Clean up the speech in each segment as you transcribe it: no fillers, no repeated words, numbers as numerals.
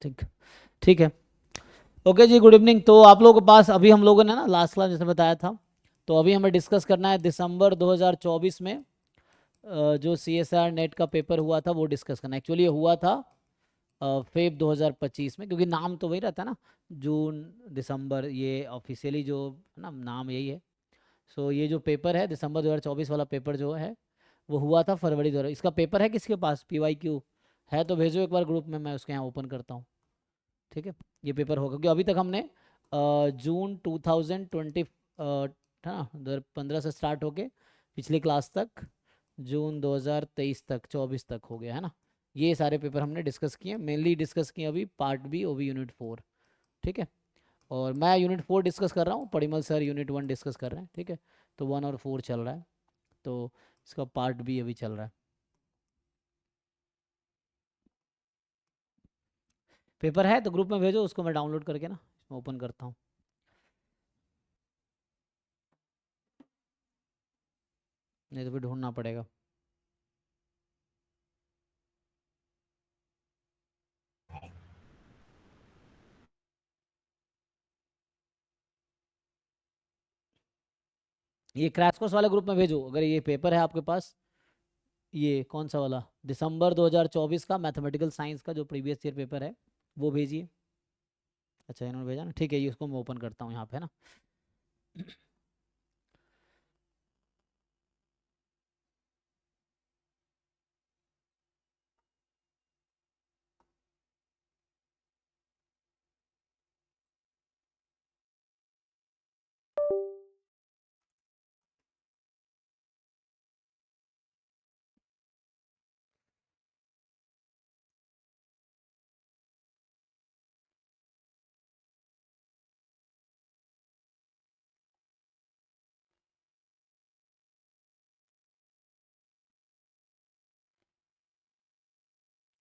ठीक ठीक है। ओके जी, गुड इवनिंग। तो आप लोगों के पास अभी हम लोगों ने ना लास्ट क्लास जैसे बताया था, तो अभी हमें डिस्कस करना है दिसंबर 2024 में जो CSR नेट का पेपर हुआ था वो डिस्कस करना है। एक्चुअली ये हुआ था फेब 2025 में, क्योंकि नाम तो वही रहता है ना, जून दिसंबर, ये ऑफिशियली जो है ना नाम यही है। सो ये जो पेपर है दिसंबर 2024 वाला पेपर जो है वो हुआ था फरवरी 2000। इसका पेपर है किसके पास? PYQ है तो भेजो एक बार ग्रुप में, मैं उसके यहाँ ओपन करता हूँ। ठीक है, ये पेपर होगा क्योंकि अभी तक हमने जून 2020 था ना, 2015 से स्टार्ट होके पिछली क्लास तक जून 2023 तक 24 तक हो गया है ना। ये सारे पेपर हमने डिस्कस किए, मेनली डिस्कस किए अभी पार्ट बी OB यूनिट 4। ठीक है, और मैं यूनिट 4 डिस्कस कर रहा हूँ, परिमल सर यूनिट 1 डिस्कस कर रहे हैं। ठीक है, तो 1 और 4 चल रहा है, तो इसका पार्ट बी अभी चल रहा है। पेपर है तो ग्रुप में भेजो, उसको मैं डाउनलोड करके ना ओपन करता हूँ। नहीं तो फिर ढूंढना पड़ेगा। ये क्रैश कोर्स वाले ग्रुप में भेजो अगर ये पेपर है आपके पास। ये कौन सा वाला? दिसंबर 2024 का मैथमेटिकल साइंस का जो प्रीवियस ईयर पेपर है वो भेजिए। अच्छा, इन्होंने भेजा ना, ठीक है, ये उसको मैं ओपन करता हूँ यहाँ पे ना।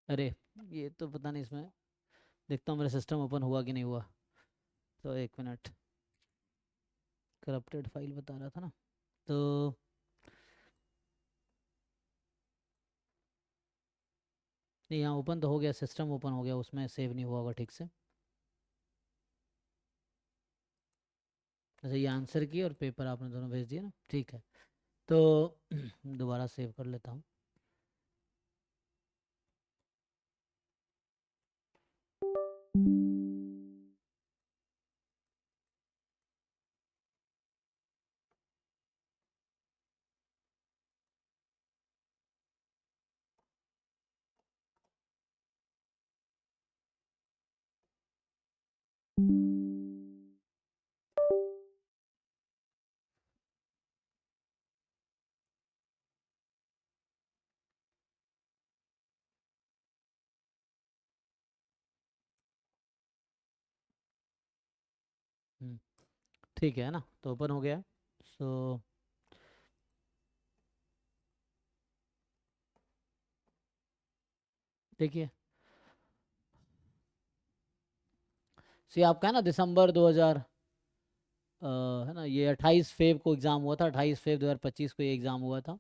अरे, ये तो पता नहीं, इसमें देखता हूँ मेरा सिस्टम ओपन हुआ कि नहीं हुआ। तो एक मिनट, करप्टेड फाइल बता रहा था ना, तो नहीं, यहाँ ओपन तो हो गया, सिस्टम ओपन हो गया, उसमें सेव नहीं हुआ होगा ठीक से। अच्छा, ये आंसर की और पेपर आपने दोनों भेज दिए ना, ठीक है। तो दोबारा सेव कर लेता हूँ। हम्म, ठीक है ना, तो ओपन हो गया। सो देखिए, सी आपका है ना दिसंबर 2000 है ना, ये 28 फेब को एग्ज़ाम हुआ था, 28 फेब 2025 को ये एग्ज़ाम हुआ था।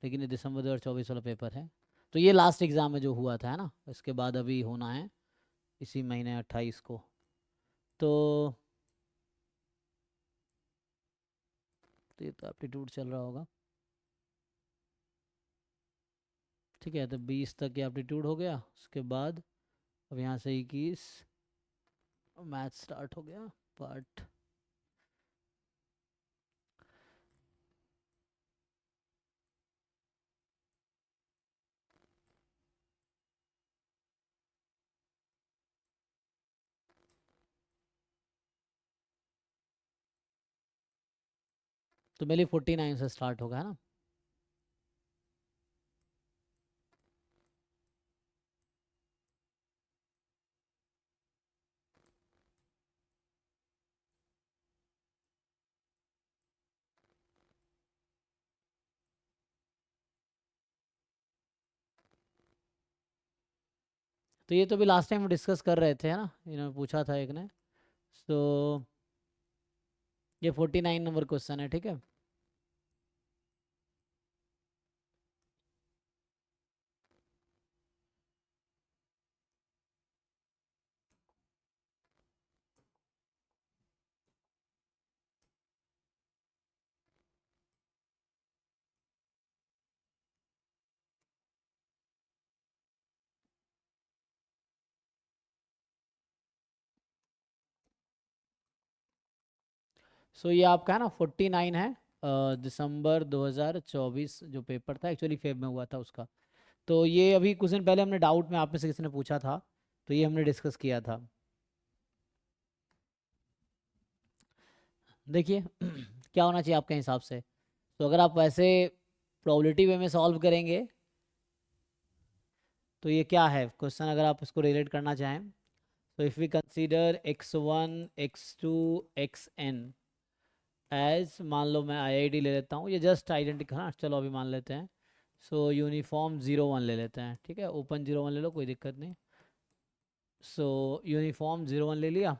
लेकिन ये दिसंबर 2024 वाला पेपर है। तो ये लास्ट एग्ज़ाम है जो हुआ था, है ना। इसके बाद अभी होना है इसी महीने 28 को। तो ये तो एप्टीट्यूड चल रहा होगा। ठीक है, तो 20 तक ये एप्टीट्यूड हो गया। उसके बाद अब यहाँ से 21 मैथ स्टार्ट हो गया, पार्ट। तो मेरी 49 से स्टार्ट होगा, है ना। तो ये तो भी लास्ट टाइम डिस्कस कर रहे थे, है ना, इन्होंने पूछा था एक ने। तो ये 49 नंबर क्वेश्चन है, ठीक है। सो ये आपका है ना 49 है, दिसंबर 2024 जो पेपर था, एक्चुअली फेब में हुआ था उसका। तो ये अभी कुछ दिन पहले हमने डाउट में आप में से किसी ने पूछा था, तो ये हमने डिस्कस किया था। देखिए क्या होना चाहिए आपके हिसाब से। तो अगर आप वैसे प्रोबेबिलिटी वे में सॉल्व करेंगे तो ये क्या है क्वेश्चन, अगर आप इसको रिलेट करना चाहें। तो if we consider x1 x2 xn as, मान लो मैं IID ले लेता हूँ, ये जस्ट आइडेंटिटी, हाँ चलो अभी मान लेते हैं। सो यूनिफॉर्म 01 ले लेते हैं, ठीक है, ओपन 01 ले लो, कोई दिक्कत नहीं। सो यूनिफॉर्म 01 ले लिया।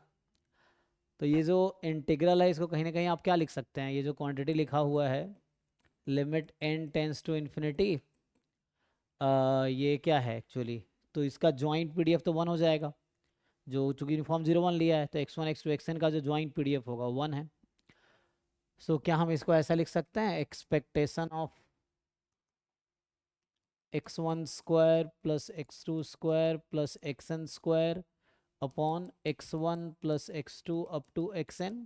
तो ये जो इंटीग्रल है इसको कहीं ना कहीं आप क्या लिख सकते हैं, ये जो क्वांटिटी लिखा हुआ है limit n tends to infinity, ये क्या है एक्चुअली, तो इसका जॉइंट PDF तो 1 हो जाएगा, जो चूंकि यूनिफॉर्म 01 लिया है, तो x1 x2 xn का जो जॉइंट PDF होगा 1 है। सो क्या हम इसको ऐसा लिख सकते हैं, expectation of x1 square plus x2 square plus xn square upon x1 plus x2 up to xn।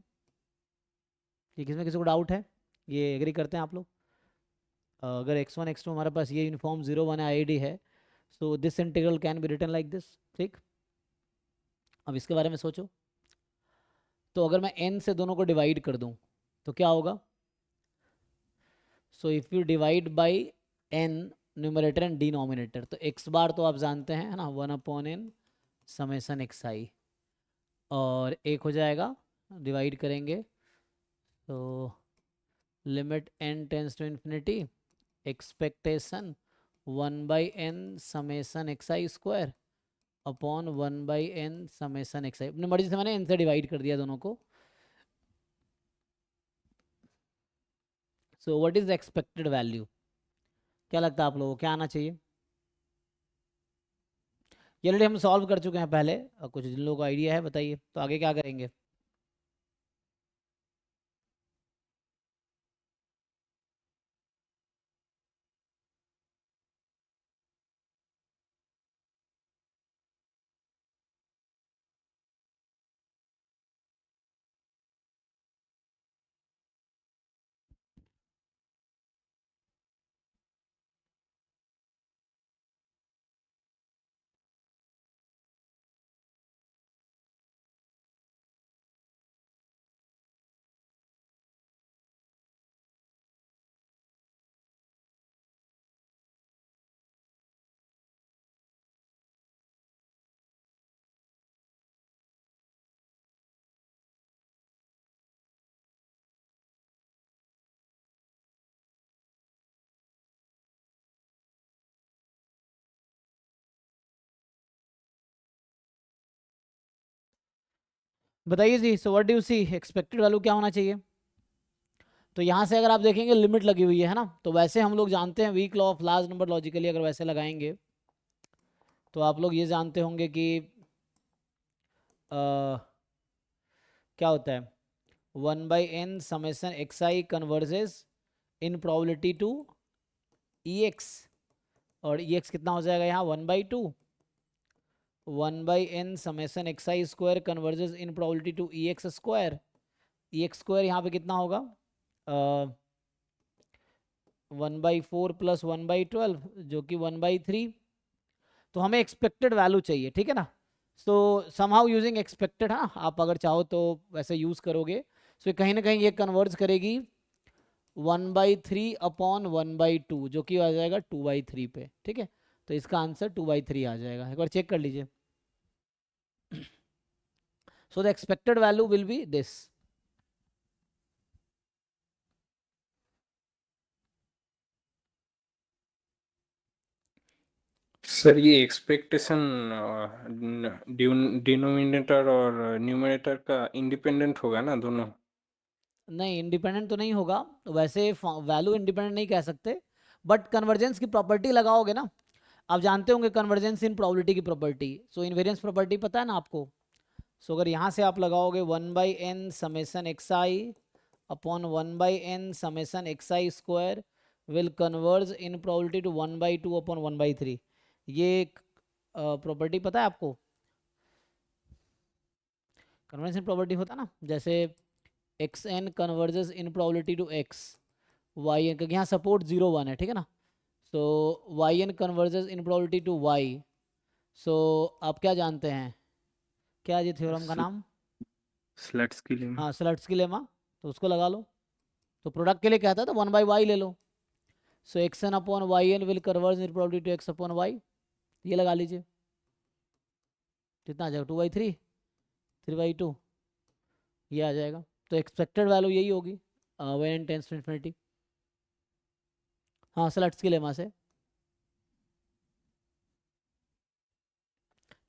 ये किसमें किसी को डाउट है, ये एग्री करते हैं आप लोग? अगर x1 x2 हमारे पास ये यूनिफॉर्म 01 IID है, so this integral can be written like this, ठीक। अब इसके बारे में सोचो, तो अगर मैं n से दोनों को डिवाइड कर दूं तो क्या होगा। So if you divide by n, numerator and denominator, तो x बार तो आप जानते हैं, है ना, 1/n समेसन xi, और एक हो जाएगा डिवाइड करेंगे तो limit n tends to infinity expectation 1/n summation xi square upon 1/n summation xi। अपनी मर्जी से मैंने n से डिवाइड कर दिया दोनों को। So what is the expected value, क्या लगता है आप लोगों को क्या आना चाहिए? ये ऑलरेडी हम सॉल्व कर चुके हैं पहले, और कुछ जिन लोगों को आइडिया है बताइए, तो आगे क्या करेंगे। बताइए जी, so what do you see expected value क्या होना चाहिए। तो यहाँ से अगर आप देखेंगे लिमिट लगी हुई है ना, तो वैसे हम लोग जानते हैं weak law of large number, logically अगर वैसे लगाएंगे तो आप लोग ये जानते होंगे कि क्या होता है, 1/n summation xi converges in probability to ex, और ex कितना हो जाएगा यहाँ 1/2, 1/n summation xi square converges in probability to ex square. ex square यहाँ पे कितना होगा, 1/4 प्लस 1/12 जो कि 1/3। तो हमें एक्सपेक्टेड वैल्यू चाहिए, ठीक है ना। सो समहाउ यूजिंग एक्सपेक्टेड, हाँ आप अगर चाहो तो वैसे यूज़ करोगे, सो कहीं ना कहीं ये कन्वर्ज करेगी 1/3 अपॉन 1/2 जो कि आ जाएगा 2/3 पे, ठीक है। तो इसका आंसर 2/3 आ जाएगा, एक बार चेक कर लीजिए। So the expected value will be this. Sir ये एक्सपेक्टेशन डिनोमिनेटर और न्यूमरेटर का इंडिपेंडेंट होगा ना दोनों? नहीं, इंडिपेंडेंट तो नहीं होगा, वैसे वैल्यू इंडिपेंडेंट नहीं कह सकते, बट कन्वर्जेंस की प्रॉपर्टी लगाओगे ना, आप जानते होंगे कन्वर्जेंस इन प्रोबेबिलिटी की प्रॉपर्टी, सो इनवेरियंस प्रॉपर्टी पता है ना आपको। सो अगर यहाँ से आप लगाओगे 1/n summation xi upon 1/n summation xi square will converge in probability to 1/2 upon 1/3, ये प्रॉपर्टी पता है आपको, कन्वर्जेंस इन प्रॉपर्टी होता है ना, जैसे x n converges in probability to x y n, क्योंकि यहाँ सपोर्ट 0 1 है, ठीक है ना। So y n converges in probability to y. So आप क्या जानते हैं, क्या ये थ्योरम का नाम? स्लट्स की लेमा। हाँ, स्लट्स की लेमा, तो उसको लगा लो। तो प्रोडक्ट के लिए कहता है तो 1/y ले लो। So x n upon y n will converge in probability to x upon y, ये लगा लीजिए। कितना आ जाएगा? 2/3, 3/2, ये आ जाएगा। तो एक्सपेक्टेड वैल्यू यही होगी when n tends to infinity. हाँ, स्लट्स की लेमा से,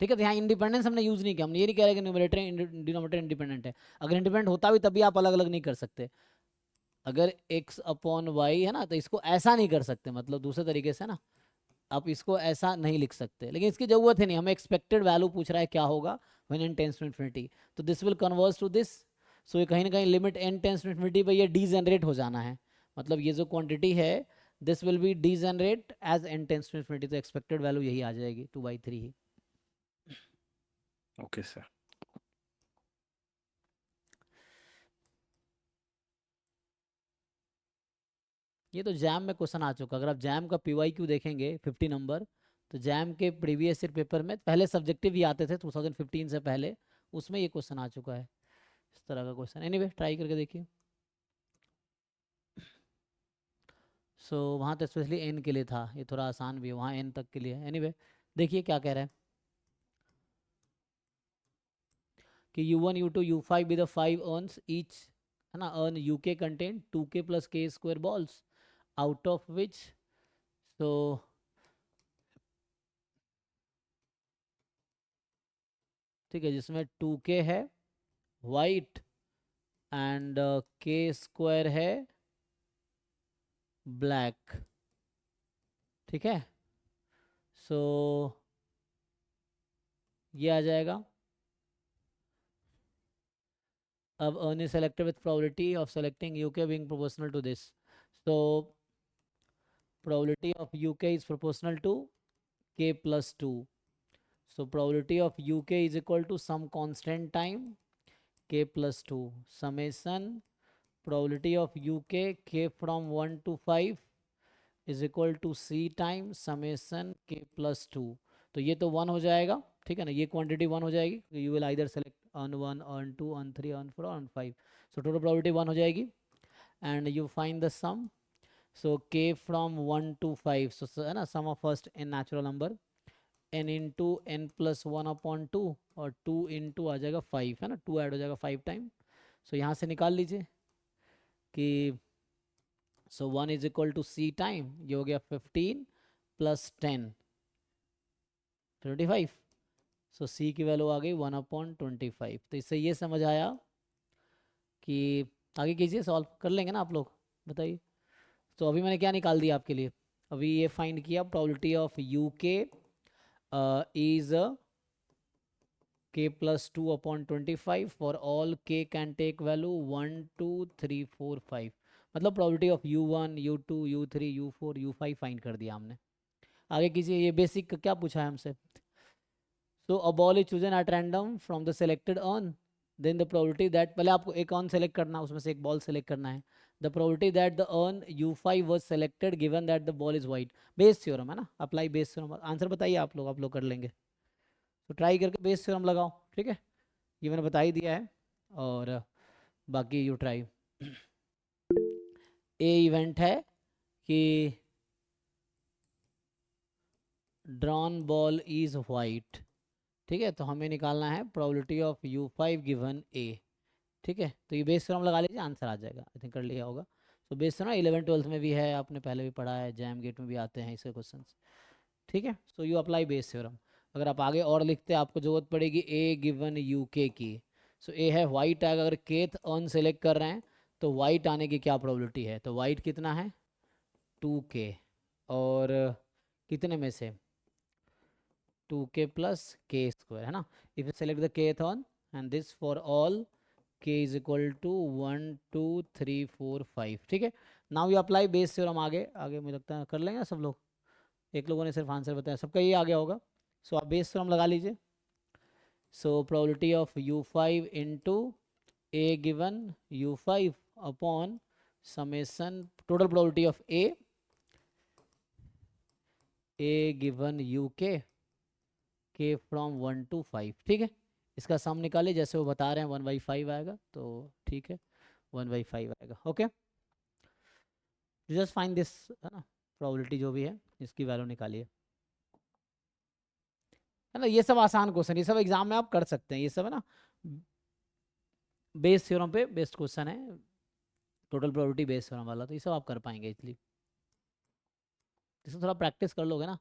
ठीक है। तो यहाँ इंडिपेंडेंस हमने यूज नहीं किया, हमने ये नहीं कह रहे कि न्यूमरेटर डिनोमिनेटर इंडिपेंडेंट है। अगर इंडिपेंडेंट होता भी तभी आप अलग अलग नहीं कर सकते। अगर x अपॉन वाई है ना, तो इसको ऐसा नहीं कर सकते, मतलब दूसरे तरीके से ना, आप इसको ऐसा नहीं लिख सकते, लेकिन इसकी जरूरत है नहीं, हमें एक्सपेक्टेड वैल्यू पूछ रहा है क्या होगा when n tends to infinity. तो this will converge to this. So ये कहीं ना कहीं limit n tends to infinity पे ये डीजेनरेट हो जाना है, मतलब ये जो क्वांटिटी है this will be degenerate as n tends to infinity. तो एक्सपेक्टेड वैल्यू यही आ जाएगी 2/3 ही। Okay sir. ये तो जैम में क्वेश्चन आ चुका। अगर आप जैम का PYQ देखेंगे 50 नंबर, तो जैम के प्रीवियस ईयर पेपर में पहले सब्जेक्टिव ही आते थे 2015 से पहले, उसमें ये क्वेश्चन आ चुका है, इस तरह का क्वेश्चन। एनीवे ट्राई करके देखिए। सो वहाँ तो स्पेशली एन के लिए था, ये थोड़ा आसान भी है, वहाँ एन तक के लिए है। एनीवे देखिए क्या कह रहा है कि U1 U2 U5 भी द 5 अर्न्स ईच, है ना, urn UK content 2K + K² balls, out of which, so ठीक है, जिसमें 2K है वाइट एंड K² है ब्लैक, ठीक है। सो ये आ जाएगा। अब urn is selected with probability of selecting UK being proportional to this. So probability of UK is proportional to K + 2. So probability of UK is equal to some constant time K + 2 summation probability of UK K from 1 to 5 is equal to C time summation K + 2। तो ये तो 1 हो जाएगा, ठीक है ना, ये quantity 1 हो जाएगी। You will either select urn 1 urn 2 urn 3 urn 4 urn 5। So total probability 1 हो जाएगी and you find the sum. So K from 1 to 5, so है ना, sum of first n natural number n into n + 1/2 और 2 into आ जाएगा 5, है ना, 2 add हो जाएगा 5 टाइम। सो यहाँ से निकाल लीजिए कि so 1 is equal to C time, ये हो गया 15 + 10 25। सो C की वैल्यू आ गई 1/25। तो इससे ये समझ आया कि आगे कीजिए, सॉल्व कर लेंगे ना आप लोग, बताइए। तो अभी मैंने क्या निकाल दिया आपके लिए, अभी ये फाइंड किया probability of UK is K + 2/25 for all K can take value 1 2 3 4 5। मतलब probability of U1 U2 U3 U4 U5 find कर दिया हमने। आगे कीजिए, ये बेसिक क्या पूछा है हमसे। So a ball is chosen at random from the selected urn, then the probability that, पहले आपको एक अर्न सेलेक्ट करना है, उसमें से एक बॉल सेलेक्ट करना है। The probability that the earn U5 was selected given that the ball is white. Bayes theorem है ना, अप्लाई बेस थ्योरम। आंसर बताइए आप लोग कर लेंगे तो ट्राई करके बेस थ्योरम लगाओ, ठीक है। ये मैंने बता ही दिया है और बाकी यू ट्राई। ए इवेंट है कि ड्रॉन बॉल इज वाइट, ठीक है। तो हमें निकालना है प्रोबेबिलिटी ऑफ U5 गिवन ए, ठीक है। तो ये बेस थ्योरम लगा लीजिए, आंसर आ जाएगा, आई थिंक कर लिया होगा। तो बेस थ्योरम 11 12th में भी है, आपने पहले भी पढ़ा है, जैम गेट में भी आते हैं इसके क्वेश्चन, ठीक है। So you apply Bayes theorem. अगर आप आगे और लिखते हैं आपको जरूरत पड़ेगी ए गिवन UK की। सो ए है वाइट है, अगर केथ ऑन सेलेक्ट कर रहे हैं तो वाइट आने की क्या प्रोबेबिलिटी है, तो वाइट कितना है 2K, और कितने में से 2K + K², है ना। If you select the kth on and this for all K is equal to 1 2 3 4 5, ठीक है। Now you apply Bayes theorem. आगे आगे मुझे लगता है कर लेंगे सब लोग, एक लोगों ने सिर्फ आंसर बताया, सबका ये आ गया होगा। सो आप बेस थ्योरम लगा लीजिए। So probability of U5 into A given U5 upon summation total probability of A given UK K from 1 to 5, ठीक है। इसका सम निकाले जैसे वो बता रहे हैं, 1/5 आएगा, तो ठीक है 1/5 आएगा। ओके, जस्ट फाइंड दिस, है ना, प्रोबेबिलिटी जो भी है इसकी वैल्यू निकालिए, है ना। ये सब आसान क्वेश्चन, ये सब एग्जाम में आप कर सकते हैं, ये सब है ना बेस थ्योरम पे बेस्ड क्वेश्चन है, टोटल प्रोबेबिलिटी बेस थ्योरम वाला, तो ये सब आप कर पाएंगे इजली। इसमें थोड़ा प्रैक्टिस कर लोगे ना,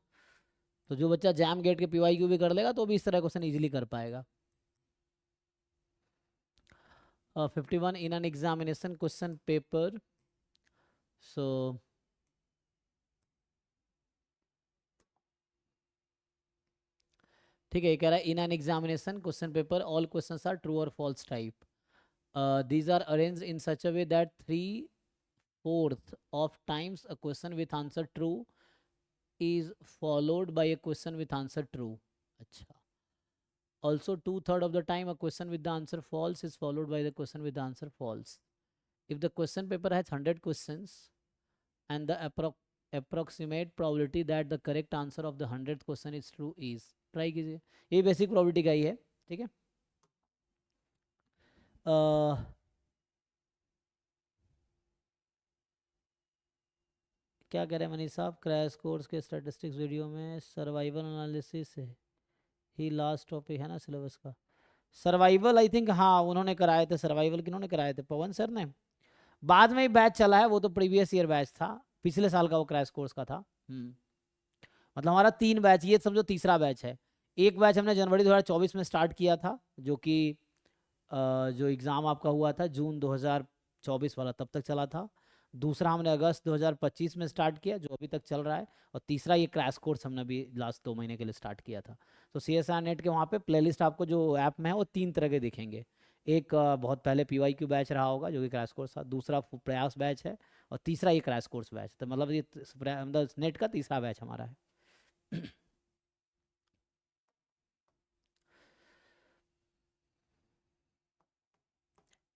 तो जो बच्चा जैम गेट के PYQ भी कर लेगा तो भी इस तरह क्वेश्चन इजीली कर पाएगा। 51 in an examination question paper, so ठीक है, ये कह रहा है in an examination question paper all questions are true और false type, these are arranged in such a way that 3/4 of times a question with answer true is followed by a question with answer true. अच्छा, also 2/3 of the time a question with the answer false is followed by the question with the answer false. If the question paper has 100 questions and the approximate probability that the correct answer of the 100th question is true is, try कीजिए, ये basic probability का ही है, ठीक है। क्या कह रहे हैं मनीष साहब, क्रैश कोर्स के स्टैटिस्टिक्स वीडियो में सर्वाइवल एनालिसिस ही लास्ट टॉपिक है ना सिलेबस का। सर्वाइवल आई थिंक हाँ उन्होंने कराए थे, सर्वाइवल किन्होंने कराए थे, पवन सर ने। बाद में ही बैच चला है, वो तो प्रीवियस ईयर बैच था, पिछले साल का वो क्रैश कोर्स का था। मतलब हमारा 3 बैच, ये समझो तीसरा बैच है। एक बैच हमने जनवरी 2024 में स्टार्ट किया था, जो कि जो एग्ज़ाम आपका हुआ था जून 2024 वाला, तब तक चला था। दूसरा हमने अगस्त 2025 में स्टार्ट किया, जो अभी तक चल रहा है। और तीसरा ये क्रैश कोर्स हमने अभी लास्ट 2 महीने के लिए स्टार्ट किया था। तो CSR नेट के वहाँ पे प्लेलिस्ट आपको जो ऐप में है वो 3 तरह के दिखेंगे। एक बहुत पहले PYQ बैच रहा होगा जो कि क्रैश कोर्स था, दूसरा प्रयास बैच है, और तीसरा ये क्रैश कोर्स बैच। तो मतलब ये मतलब नेट का तीसरा बैच हमारा है।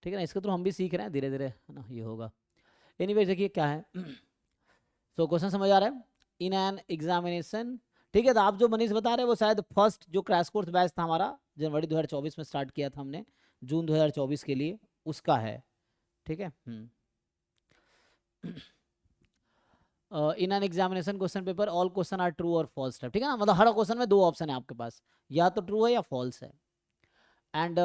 ठीक है ना, इसके थ्रू हम भी सीख रहे हैं धीरे धीरे, है ना, ये होगा। एनीवेज देखिए क्या है। सो क्वेश्चन समझ आ रहा है, इन एन एग्जामिनेशन, ठीक है। तो आप जो मनीष बता रहे हैं वो शायद फर्स्ट जो क्रैश कोर्स बैच था हमारा, जनवरी 2024 में स्टार्ट किया था हमने, जून 2024 के लिए, उसका है, ठीक है। In an examination question paper all questions are true और फॉल्स टाइप, ठीक है ना। मतलब हर क्वेश्चन में 2 ऑप्शन है आपके पास, या तो ट्रू है या फॉल्स है। And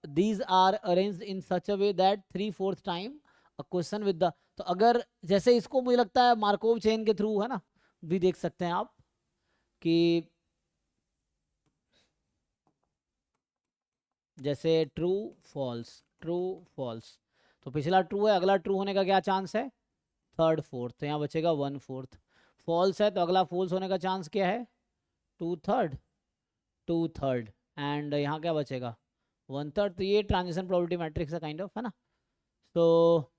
these are arranged in such a way that 3/4 time a question with the, तो अगर जैसे इसको मुझे लगता है मार्कोव चेन के थ्रू, है ना, भी देख सकते हैं आप कि जैसे ट्रू फॉल्स, ट्रू फॉल्स, तो पिछला ट्रू है, अगला ट्रू होने का क्या चांस है, 3/4, तो यहाँ बचेगा 1/4। फॉल्स है तो अगला फॉल्स होने का चांस क्या है, 2/3, 2/3, एंड यहाँ क्या बचेगा 1/3। तो ये ट्रांजिशन प्रोबेबिलिटी मैट्रिक्स है काइंड ऑफ, है ना। तो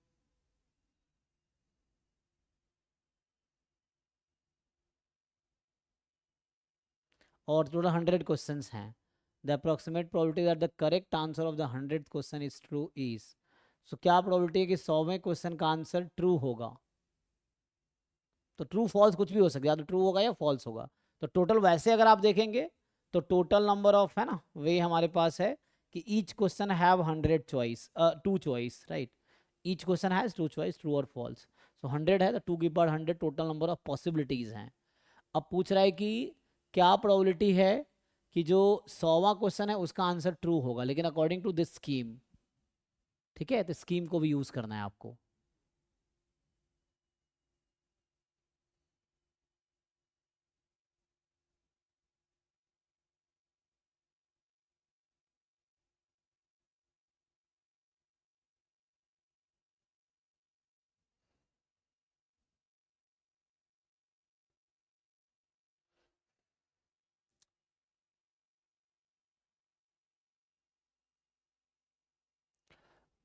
और टोटल 100 क्वेश्चंस हैं। The approximate probability that the correct answer of the 100th question is true is, so क्या प्रोबेबिलिटी है कि 100वें क्वेश्चन का आंसर ट्रू होगा। तो ट्रू फॉल्स कुछ भी हो सकता है, या तो ट्रू होगा या फॉल्स होगा। तो टोटल वैसे अगर आप देखेंगे तो टोटल नंबर ऑफ, है ना, वे हमारे पास है कि each question have 100 choice, 2 choice, right. Each question has 2 choice, true और फॉल्स। सो 100 है तो 2 की power 100 total number of possibilities हैं। अब पूछ रहा है कि क्या प्रोबेबिलिटी है कि जो 100वां क्वेश्चन है उसका आंसर ट्रू होगा, लेकिन अकॉर्डिंग टू दिस स्कीम, ठीक है। तो स्कीम को भी यूज करना है आपको।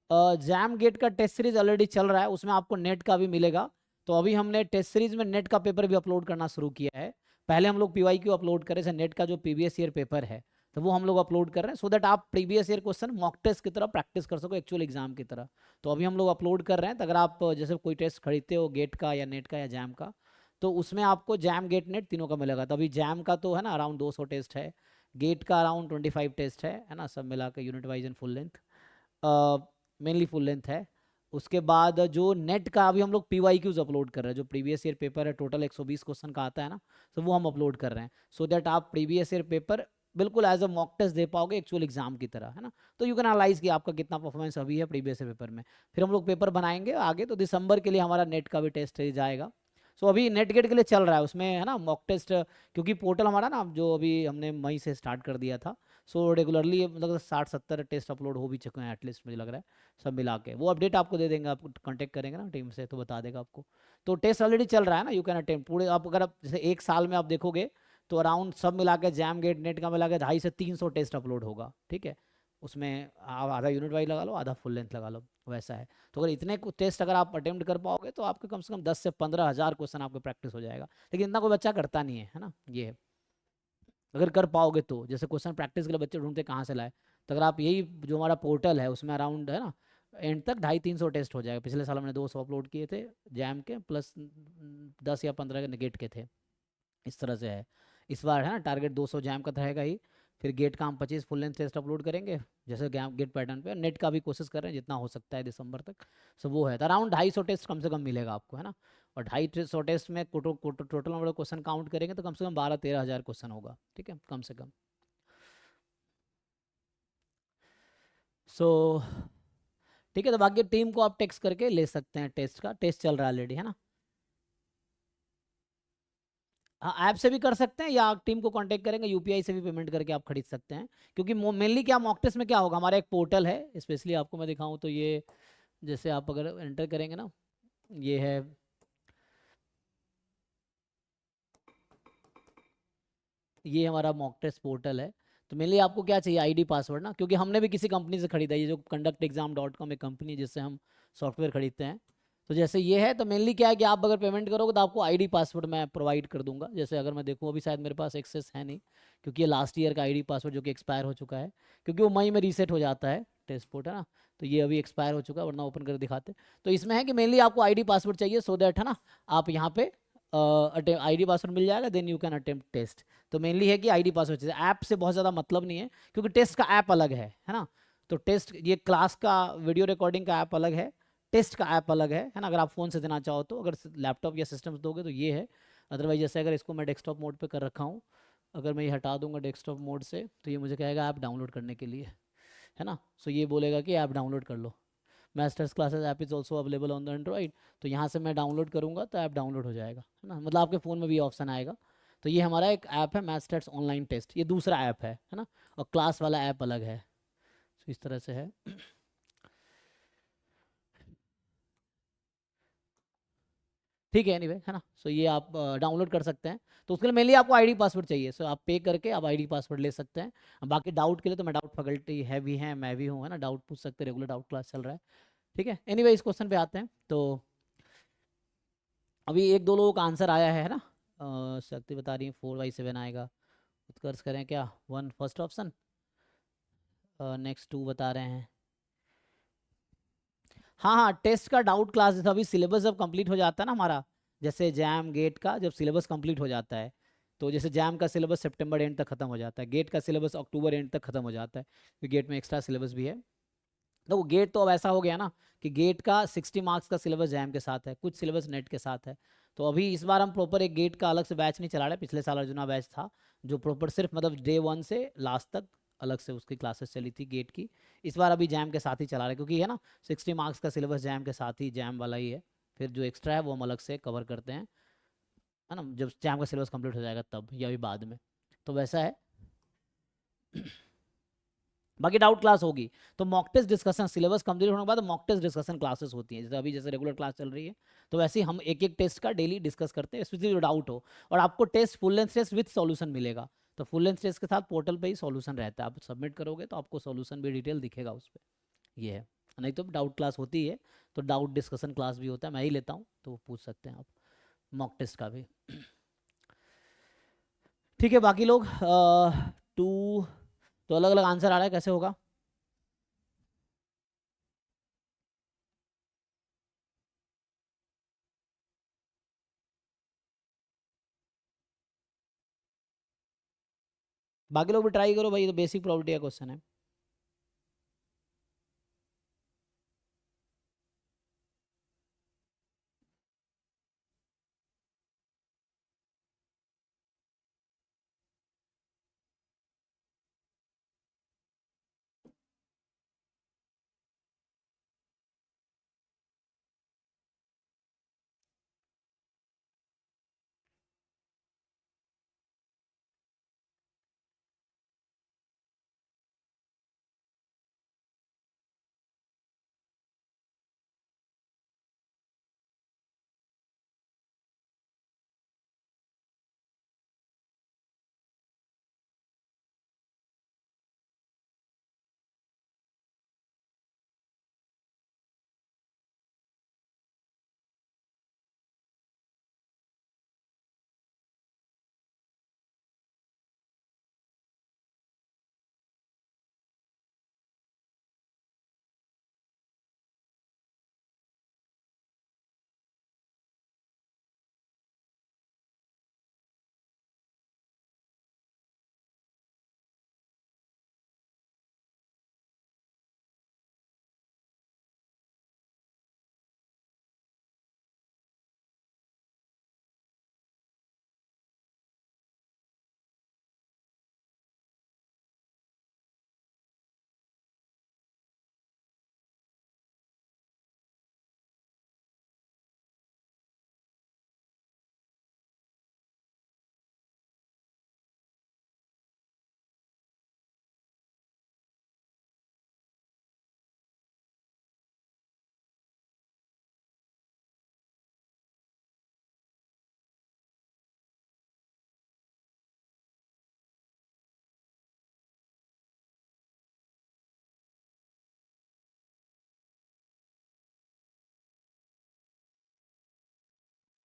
जैम गेट का टेस्ट सीरीज ऑलरेडी चल रहा है, उसमें आपको नेट का भी मिलेगा। तो अभी हमने टेस्ट सीरीज में नेट का पेपर भी अपलोड करना शुरू किया है। पहले हम लोग PYQ अपलोड करे थे, नेट का जो प्रीवियस ईयर पेपर है तो वो हम लोग अपलोड कर रहे हैं सो दैट आप previous year question mock test की तरह प्रैक्टिस कर सको एक्चुअल एग्जाम की तरह। तो अभी हम लोग अपलोड कर रहे हैं, तो अगर आप जैसे कोई टेस्ट खरीदते हो गेट का या नेट का या जैम का, तो उसमें आपको जैम गेट नेट तीनों का मिलेगा। तो अभी जैम का तो है ना अराउंड 200 टेस्ट है, गेट का अराउंड 25 टेस्ट है ना, सब मिला के unit wise and full length, mainly full length है। उसके बाद जो नेट का अभी हम लोग PYQs अपलोड कर रहे हैं, जो प्रीवियस ईयर पेपर है टोटल 120 क्वेश्चन का आता है ना, तो वो हम अपलोड कर रहे हैं सो दैट आप प्रीवियस ईयर पेपर बिल्कुल एज अ मॉक टेस्ट दे पाओगे एक्चुअल एग्जाम की तरह, है ना। तो यू कैन एनालाइज कि आपका कितना परफॉर्मेंस अभी है प्रीवियस ईयर पेपर में। फिर हम लोग पेपर बनाएंगे आगे, तो दिसंबर के लिए हमारा नेट का भी टेस्ट जाएगा। सो अभी नेट गेट के लिए चल रहा है उसमें, है ना, मॉक टेस्ट, क्योंकि पोर्टल हमारा ना जो अभी हमने मई से स्टार्ट कर दिया था, सो रेगुलरली मतलब 60-70 टेस्ट अपलोड हो भी चुके हैं एटलीस्ट मुझे लग रहा है, सब मिला के। वो अपडेट आपको दे देंगे, आपको कांटेक्ट करेंगे ना टीम से तो बता देगा आपको। तो टेस्ट ऑलरेडी चल रहा है ना, यू कैन अटेम्प्ट पूरे, आप अगर आप जैसे एक साल में आप देखोगे तो अराउंड सब मिला के जैम गेट नेट का मिला के 250 से 300 टेस्ट अपलोड होगा, ठीक है। उसमें आप आधा यूनिट वाइज लगा लो, आधा फुल लेंथ लगा लो, वैसा है। तो अगर इतने टेस्ट अगर आप अटेम्प्ट कर पाओगे तो आपके कम से कम 10 से 15 हज़ार क्वेश्चन आपके प्रैक्टिस हो जाएगा। लेकिन इतना कोई बच्चा करता नहीं है ना, ये है। अगर कर पाओगे तो जैसे क्वेश्चन प्रैक्टिस के लिए बच्चे ढूंढते कहाँ से लाए, तो अगर आप यही जो हमारा पोर्टल है उसमें अराउंड है ना एंड तक 250-300 टेस्ट हो जाएगा। पिछले साल हमने 200 अपलोड किए थे जैम के, प्लस 10 या 15 के नेगेट के थे, इस तरह से है। इस बार है ना टारगेट 200 जैम का तो रहेगा ही, फिर गेट का हम 25 फुल लेंथ टेस्ट अपलोड करेंगे जैसे गेट पैटर्न पे। नेट का भी कोशिश कर रहे हैं जितना हो सकता है दिसंबर तक। सो वो है तो अराउंड 250 टेस्ट कम से कम मिलेगा आपको, है ना। और 250 टेस्ट में टोटल नंबर क्वेश्चन काउंट करेंगे तो कम से कम 12-13 हज़ार क्वेश्चन होगा, ठीक है, कम से कम। सो ठीक है, तो बाकी टीम को आप टेक्स्ट करके ले सकते हैं, टेस्ट का टेस्ट चल रहा है ऑलरेडी, है ना। हाँ, ऐप से भी कर सकते हैं या टीम को कांटेक्ट करेंगे, UPI से भी पेमेंट करके आप खरीद सकते हैं। क्योंकि मेनली क्या मॉक टेस्ट में क्या होगा, हमारा एक पोर्टल है स्पेशली, आपको मैं दिखाऊं तो ये जैसे आप अगर एंटर करेंगे ना, ये है, ये हमारा मॉक टेस्ट पोर्टल है। तो मेनली आपको क्या चाहिए, ID पासवर्ड ना, क्योंकि हमने भी किसी कंपनी से खरीदा है, ये जो conductexam.com एक कंपनी है जिससे हम सॉफ्टवेयर खरीदते हैं। तो जैसे ये है, तो मेनली क्या है कि आप अगर पेमेंट करोगे तो आपको ID पासवर्ड मैं प्रोवाइड कर दूंगा। जैसे अगर मैं देखूँ अभी शायद मेरे पास एक्सेस है नहीं, क्योंकि ये लास्ट ईयर का ID पासवर्ड जो कि एक्सपायर हो चुका है, क्योंकि वो मई में रीसेट हो जाता है टेस्ट पोर्ट, है ना। तो ये अभी एक्सपायर हो चुका है, वरना ओपन कर दिखाते। तो इसमें है कि मेनली आपको ID पासवर्ड चाहिए सो दैट, है ना, आप यहाँ पे ID पासवर्ड मिल जाएगा, then you can attempt test. तो मेनली है कि ID पासवर्ड चाहिए, ऐप से बहुत ज़्यादा मतलब नहीं है, क्योंकि टेस्ट का ऐप अलग है ना। तो टेस्ट ये क्लास का वीडियो रिकॉर्डिंग का ऐप अलग है, टेस्ट का ऐप अलग है ना। अगर आप फ़ोन से देना चाहो तो, अगर लैपटॉप या सिस्टम से दोगे तो ये है। अदरवाइज जैसे अगर इसको मैं डेस्कटॉप मोड पे कर रखा हूँ, अगर मैं ये हटा दूंगा डेस्कटॉप मोड से तो ये मुझे कहेगा ऐप डाउनलोड करने के लिए, है ना। सो ये बोलेगा कि ऐप डाउनलोड कर लो, Masters Classes app is also available on the Android. तो यहाँ से मैं डाउनलोड करूँगा तो ऐप डाउनलोड हो जाएगा, है ना, मतलब आपके फ़ोन में भी ऑप्शन आएगा। तो ये हमारा एक ऐप है मास्टर्स ऑनलाइन टेस्ट, ये दूसरा ऐप है ना। और क्लास वाला ऐप अलग है। तो इस तरह से है। ठीक है, एनीवे, है ना। सो ये आप डाउनलोड कर सकते हैं। तो उसके लिए मेनली आपको ID पासवर्ड चाहिए, सो आप पे करके आप ID पासवर्ड ले सकते हैं। बाकी डाउट के लिए तो मैं डाउट फैकल्टी है भी हैं, मैं भी हूँ, है ना, डाउट पूछ सकते हैं, रेगुलर डाउट क्लास चल रहा है, ठीक है। एनीवे इस क्वेश्चन पे आते हैं। तो अभी 1-2 लोगों का आंसर आया है ना। शक्ति बता रही है 4/7 आएगा। उत्कर्ष करें क्या 1 फर्स्ट ऑप्शन, नेक्स्ट 2 बता रहे हैं। हाँ हाँ, टेस्ट का डाउट क्लास जैसा अभी सिलेबस जब कंप्लीट हो जाता है ना हमारा, जैसे जैम गेट का जब सिलेबस कंप्लीट हो जाता है, तो जैसे जैम का सिलेबस सितंबर एंड तक खत्म हो जाता है, गेट का सिलेबस अक्टूबर एंड तक खत्म हो जाता है, क्योंकि गेट में एक्स्ट्रा सिलेबस भी है। तो वो गेट तो अब ऐसा हो गया ना कि गेट का 60 मार्क्स का सिलेबस जैम के साथ है, कुछ सिलेबस नेट के साथ है। तो अभी इस बार हम प्रॉपर एक गेट का अलग से बैच नहीं चला रहे, पिछले साल अर्जुना बैच था जो प्रॉपर सिर्फ मतलब डे 1 से लास्ट तक अलग से उसकी क्लासेस चली थी गेट की। इस बार अभी जैम के साथ ही चला रहे, क्योंकि है ना 60 मार्क्स का सिलेबस जैम के साथ ही, जैम वाला ही है। फिर जो एक्स्ट्रा है वो हम अलग से कवर करते हैं, है ना, जब जैम का सिलेबस कंप्लीट हो जाएगा तब, या अभी बाद में। तो वैसा है। बाकी डाउट क्लास होगी। तो mock test discussion syllabus complete होने के बाद मॉक टेस्ट डिस्कशन क्लासेस होती हैं, जैसे अभी जैसे रेगुलर क्लास चल रही है, तो वैसे ही हम एक एक टेस्ट का डेली डिस्कस करते हैं, स्पेशली जो डाउट हो। और आपको test full length test with solution मिलेगा। तो फुल लेंथ टेस्ट के साथ पोर्टल पे ही सॉल्यूशन रहता है, आप सबमिट करोगे तो आपको सॉल्यूशन भी डिटेल दिखेगा उस पर, ये है। नहीं तो डाउट क्लास होती है, तो डाउट डिस्कशन क्लास भी होता है, मैं ही लेता हूँ, तो पूछ सकते हैं आप मॉक टेस्ट का भी। ठीक है, बाकी लोग 2 तो अलग अलग आंसर आ रहा है, कैसे होगा? बाकी लोग भी ट्राई करो भाई, ये तो बेसिक प्रॉपर्टी का क्वेश्चन है।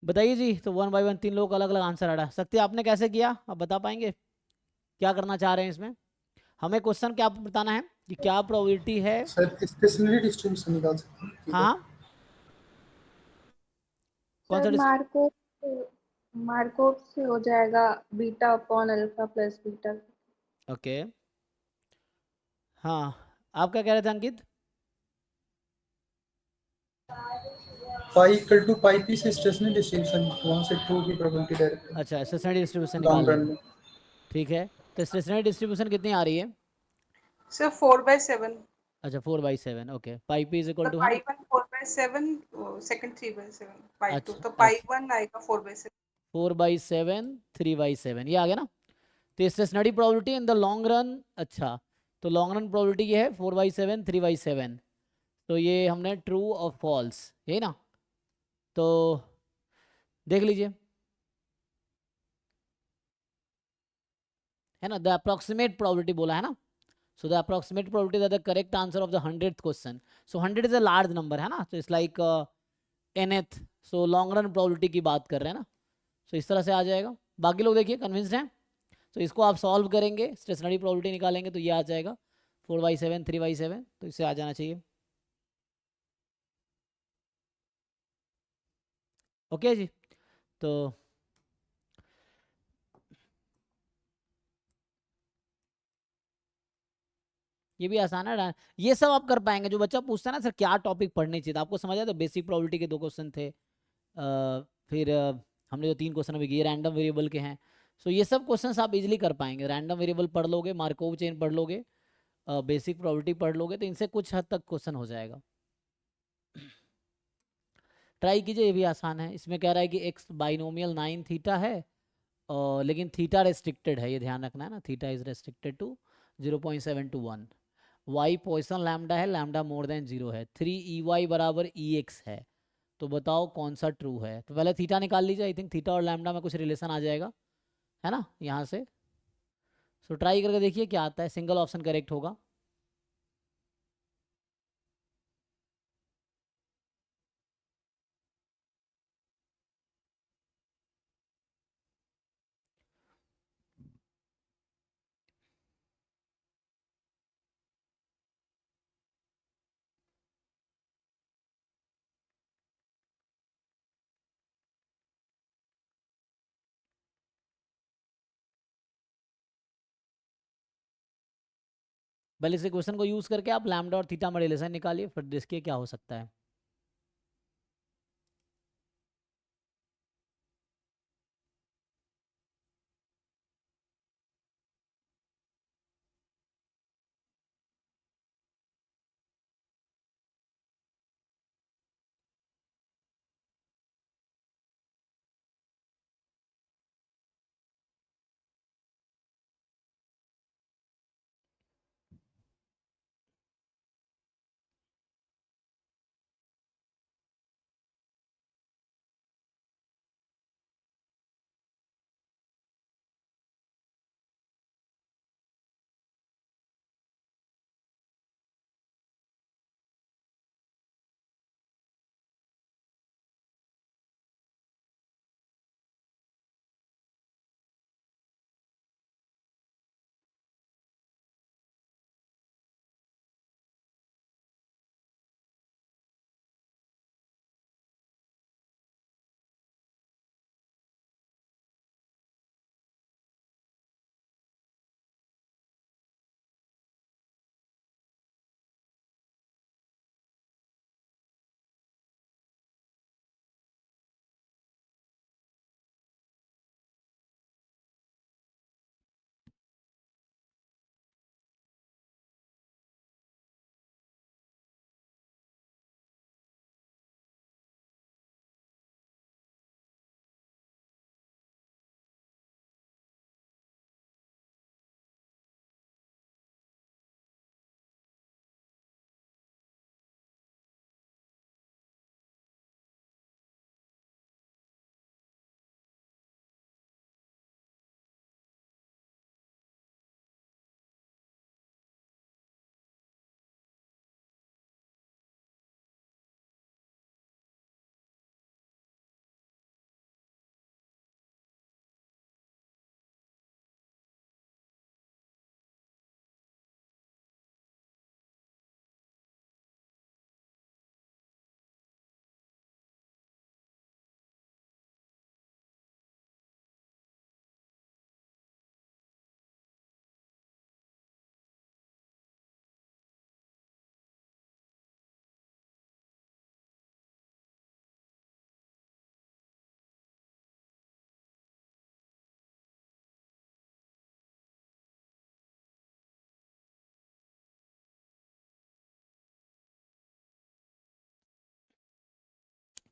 बताइए जी, तो वन बाय वन तीन लोग अलग अलग आंसर आ रहा है। शक्ति आपने कैसे किया, आप बता पाएंगे क्या करना चाह रहे हैं इसमें? हमें क्वेश्चन क्या बताना है कि क्या प्रोबेबिलिटी है। सर स्टेशनरी डिस्ट्रीब्यूशन निकाल सकते हैं, ठीक हाँ है। हाँ, कौन सा सर मार्कोव से हो जाएगा beta upon alpha plus beta. Okay, हाँ, आप क्या कह रहे थे Ankit? Pi equal to pi p से स्टेशनरी डिस्ट्रीब्यूशन, वहां से ट्रू की प्रोबेबिलिटी डायरेक्ट अच्छा, स्टेशनरी डिस्ट्रीब्यूशन लॉन्ग निकालनी रन है। में। ठीक है, तो स्टेशनरी डिस्ट्रीब्यूशन कितनी आ रही है? सर 4/7। अच्छा, 4/7। Okay, pi P is equal मतलब टू है ना। पाई वन 4/7, सेकंड 3/7, पाई टू अच्छा तो पाई अच्छा, वन आएगा 4/7। 4/7, 3/7, ये आ गया ना। तो stationary probability in the long run, अच्छा, तो लॉन्ग रन प्रोबेबिलिटी ये है 4/7, 3/7। तो ये हमने ट्रू और फॉल्स, यही ना। तो देख लीजिए, है ना, द अप्रोक्सीमेट प्रोबेबिलिटी बोला है ना। So the approximate probability that the correct answer of the 100th question, so 100 is a large number, है ना, तो it's like nth, so long run probability की बात कर रहे हैं ना। सो इस तरह से आ जाएगा। बाकी लोग देखिए कन्विंस्ड हैं, तो इसको आप सॉल्व करेंगे, स्टेशनरी प्रोबेबिलिटी निकालेंगे तो ये आ जाएगा 4/7, 3/7, तो इससे आ जाना चाहिए। ओके जी, तो ये भी आसान है। ये सब आप कर पाएंगे। जो बच्चा पूछता है ना सर क्या टॉपिक पढ़ने चाहिए था, आपको समझ आया, तो बेसिक प्रोबेबिलिटी के 2 क्वेश्चन थे। फिर हमने जो 3 क्वेश्चन अभी किए रैंडम वेरिएबल के हैं। सो ये सब क्वेश्चंस आप इजीली कर पाएंगे। रैंडम वेरिएबल पढ़ लोगे, मार्कोव चेन पढ़ लोगे, बेसिक प्रोबेबिलिटी पढ़ लोगे, तो इनसे कुछ हद तक क्वेश्चन हो जाएगा। ट्राई कीजिए, ये भी आसान है। इसमें कह रहा है कि एक्स बाइनोमियल 9 थीटा है, और लेकिन थीटा रेस्ट्रिक्टेड है, ये ध्यान रखना है ना, theta is restricted to 0.721। Y Poisson lambda है, लैम्डा मोर देन 0 है, 3 EY बराबर EX है। तो बताओ कौन सा ट्रू है। तो पहले थीटा निकाल लीजिए, आई थिंक थीटा और लैम्डा में कुछ रिलेशन आ जाएगा, है ना, यहाँ से। सो ट्राई करके देखिए क्या आता है, सिंगल ऑप्शन करेक्ट होगा। पहले से क्वेश्चन को यूज़ करके आप लैम्डा और थीटा में रिलेशन निकालिए, फिर देखिए क्या हो सकता है।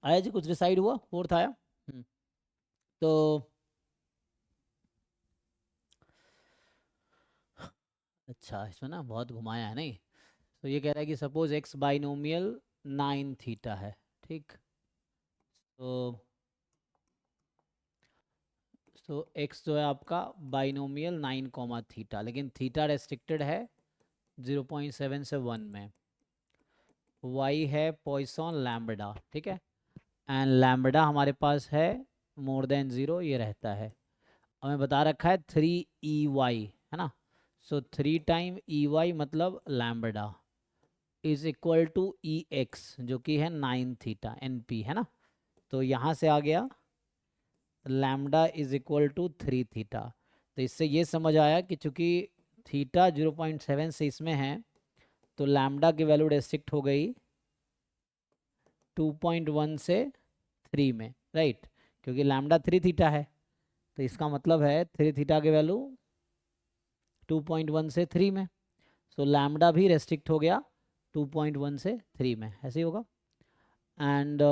आया जी, कुछ डिसाइड हुआ? फोर्थ आया। तो अच्छा, इसमें ना बहुत घुमाया है नहीं। तो ये कह रहा है कि सपोज एक्स बाइनोमियल 9 थीटा है, ठीक। तो एक्स जो है आपका बाइनोमियल 9 कॉमा थीटा, लेकिन थीटा रेस्ट्रिक्टेड है 0.7 से 1 में। वाई है पॉइसन लैम्बडा, ठीक है, एंड लैम्बडा हमारे पास है मोर देन 0, ये रहता है। हमें बता रखा है 3 EY, है ना। सो 3 टाइम EY मतलब lambda is equal to EX, जो कि है 9 थीटा NP, है ना। तो यहाँ से आ गया lambda is equal to 3 theta. तो इससे ये समझ आया कि चूंकि थीटा 0.7 से इसमें है, तो लैम्बडा की वैल्यू रेस्ट्रिक्ट हो गई 2.1 से 3 में, राइट। क्योंकि लैम्बडा 3 थीटा है, तो इसका मतलब है 3 थीटा की वैल्यू 2.1 से 3 में। सो लैम्बडा भी रेस्ट्रिक्ट हो गया 2.1 से 3 में, ऐसे ही होगा। एंड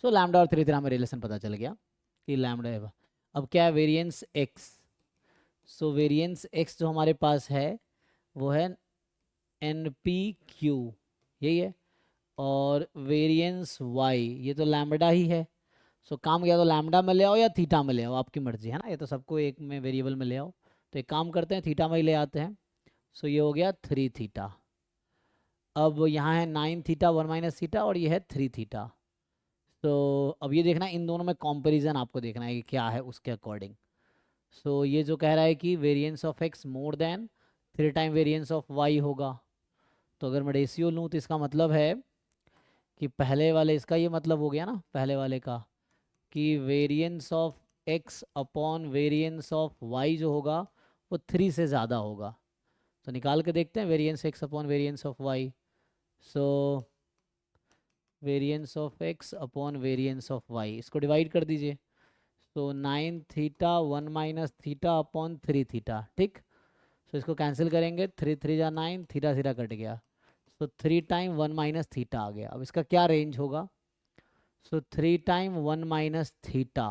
सो लैम्बडा और 3 थीटा में रिलेशन पता चल गया कि लैम्बडा है। अब क्या है वेरिएंस एक्स। सो वेरिएंस एक्स जो हमारे पास है वो है NPQ, यही है। और वेरिएंस वाई ये तो लैम्बडा ही है। सो काम या तो लैम्बडा में ले आओ या थीटा में ले आओ, आपकी मर्जी है ना, ये तो सबको एक में वेरिएबल में ले आओ। तो एक काम करते हैं, थीटा में ही ले आते हैं। सो ये हो गया 3 थीटा। अब यहाँ है 9 थीटा 1 माइनस थीटा, और ये है 3 थीटा। तो अब ये देखना इन दोनों में कंपैरिजन आपको देखना है कि क्या है उसके अकॉर्डिंग। सो ये जो कह रहा है कि variance of X more than 3 time variance of Y होगा। तो अगर मैं रेशियो लूँ तो इसका मतलब है कि पहले वाले, इसका ये मतलब हो गया ना पहले वाले का, कि variance of X upon variance of Y जो होगा वो 3 से ज़्यादा होगा। तो निकाल के देखते हैं variance x upon variance of Y. So variance of X upon variance of Y, इसको डिवाइड कर दीजिए. तो 9 theta 1 minus theta upon 3 theta. ठीक, सो इसको कैंसिल करेंगे. 3 3 जा 9, थीटा थीटा कट गया. सो 3 टाइम 1 माइनस थीटा आ गया. अब इसका क्या रेंज होगा? सो 3 टाइम 1 माइनस थीटा.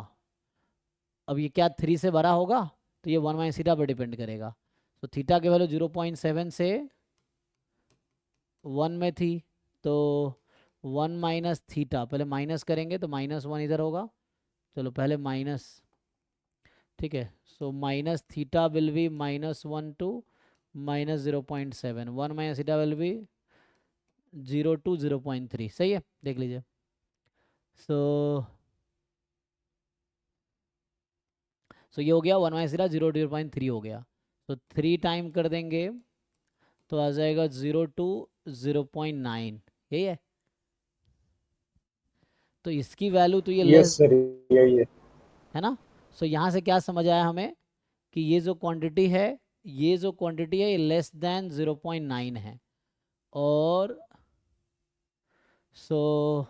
अब ये क्या 3 से बड़ा होगा? तो ये 1 माइनस थीटा पर डिपेंड करेगा. तो थीटा की वैल्यू 0.7 से 1 में थी, तो 1 माइनस थीटा, पहले माइनस करेंगे तो -1 इधर होगा. चलो पहले माइनस, ठीक है. So minus theta will be -1 to -0.7. 1 minus theta will be 0 to 0.3. सही है, देख लीजिए. सो ये हो गया 1 माइनस थीटा 0 टू 0.3 हो गया. तो 3 टाइम कर देंगे तो आ जाएगा 0 टू 0.9. यही है. तो इसकी वैल्यू तो ये यस सर, यही है ना. सो यहाँ से क्या समझ आया हमें कि ये जो क्वांटिटी है, ये लेस देन 0.9 है. और सो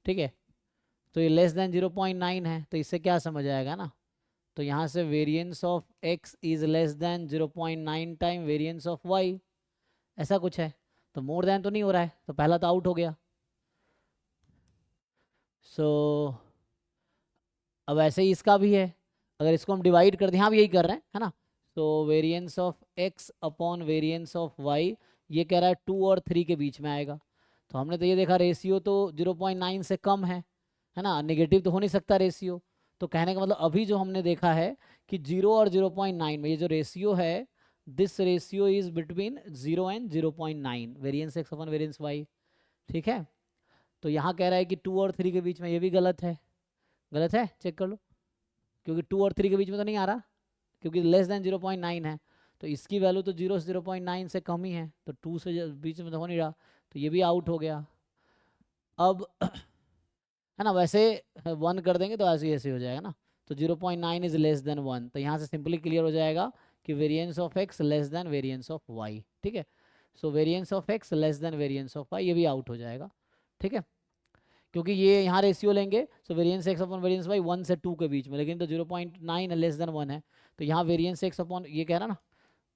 ठीक है, तो ये लेस देन 0.9 है. तो इससे क्या समझ आएगा ना, तो यहाँ से variance of x is less than 0.9 time variance of y, ऐसा कुछ है. तो मोर देन तो नहीं हो रहा है, तो पहला तो आउट हो गया. सो अब ऐसे ही इसका भी है. अगर इसको हम डिवाइड कर दें, हाँ यही कर रहे हैं, है ना. तो variance of x upon variance of y, ये कह रहा है 2 और 3 के बीच में आएगा. तो हमने तो ये देखा रेशियो तो 0.9 से कम है ना. नेगेटिव तो हो नहीं सकता रेशियो. तो कहने का मतलब अभी जो हमने देखा है कि 0 और 0.9 में ये जो रेशियो है, this ratio is between 0 and 0.9, variance x upon variance Y. ठीक है. तो यहाँ कह रहा है कि 2 और 3 के बीच में, ये भी गलत है. गलत है, चेक कर लो, क्योंकि 2 और 3 के बीच में तो नहीं आ रहा, क्योंकि लेस देन 0.9 है. तो इसकी वैल्यू तो 0 से 0.9 से कम ही है, तो 2 से बीच में तो हो नहीं रहा, तो ये भी आउट हो गया. अब है ना, वैसे 1 कर देंगे तो ऐसे ऐसे हो जाएगा ना. तो 0.9 इज लेस देन 1. तो यहाँ से सिंपली क्लियर हो जाएगा कि variance of x less than variance of y. ठीक है. So variance of x less than variance of y, ये भी आउट हो जाएगा. ठीक है, क्योंकि ये यहाँ रेशियो लेंगे. So variance x upon variance y 1 से 2 के बीच में, लेकिन तो 0.9 लेस देन 1 है. तो यहाँ वेरिएंस एक्स अपॉन, ये कह रहा ना,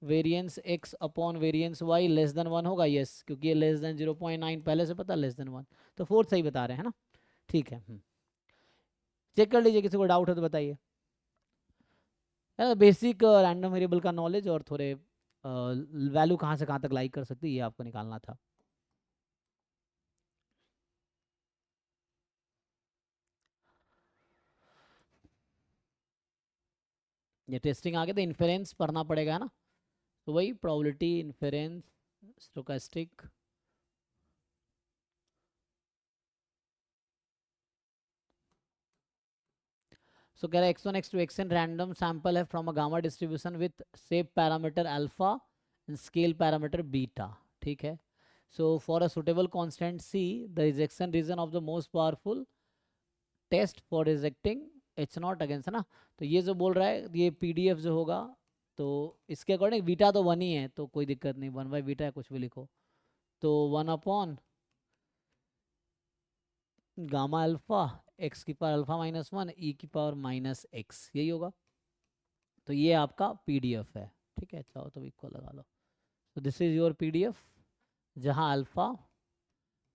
variance x upon variance Y less than 1 होगा. यस, क्योंकि ये लेस देन 0.9 पहले से पता, लेस देन 1. तो 4 सही बता रहे हैं ना. ठीक है. चेक कर लीजिए, किसी को डाउट है तो बताइए. बेसिक रैंडम वेरिएबल का नॉलेज और थोड़े वैल्यू कहाँ से कहाँ तक लाइक कर सकती है, ये आपको निकालना था. ये टेस्टिंग आ गया तो इन्फेरेंस पढ़ना पड़ेगा ना. तो वही प्रोबेबिलिटी, इन्फेरेंस, स्टोकेस्टिक. सो कह रहा है x1 x2 xn random sample है from a gamma distribution with shape parameter alpha and scale parameter beta. ठीक है. So for a suitable constant c, the rejection region of the most powerful test for rejecting H0 against, है ना. तो ये जो बोल रहा है, ये PDF जो होगा, तो इसके अकॉर्डिंग बीटा तो 1 ही है, तो कोई दिक्कत नहीं, 1 बाई बीटा है, कुछ भी लिखो. तो 1 अपॉन गामा अल्फा x की पावर अल्फा -1 e की पावर -x, यही होगा. तो ये आपका PDF है. ठीक है, चाहो तो इक्वल लगा लो. तो दिस इज योर PDF, जहाँ अल्फा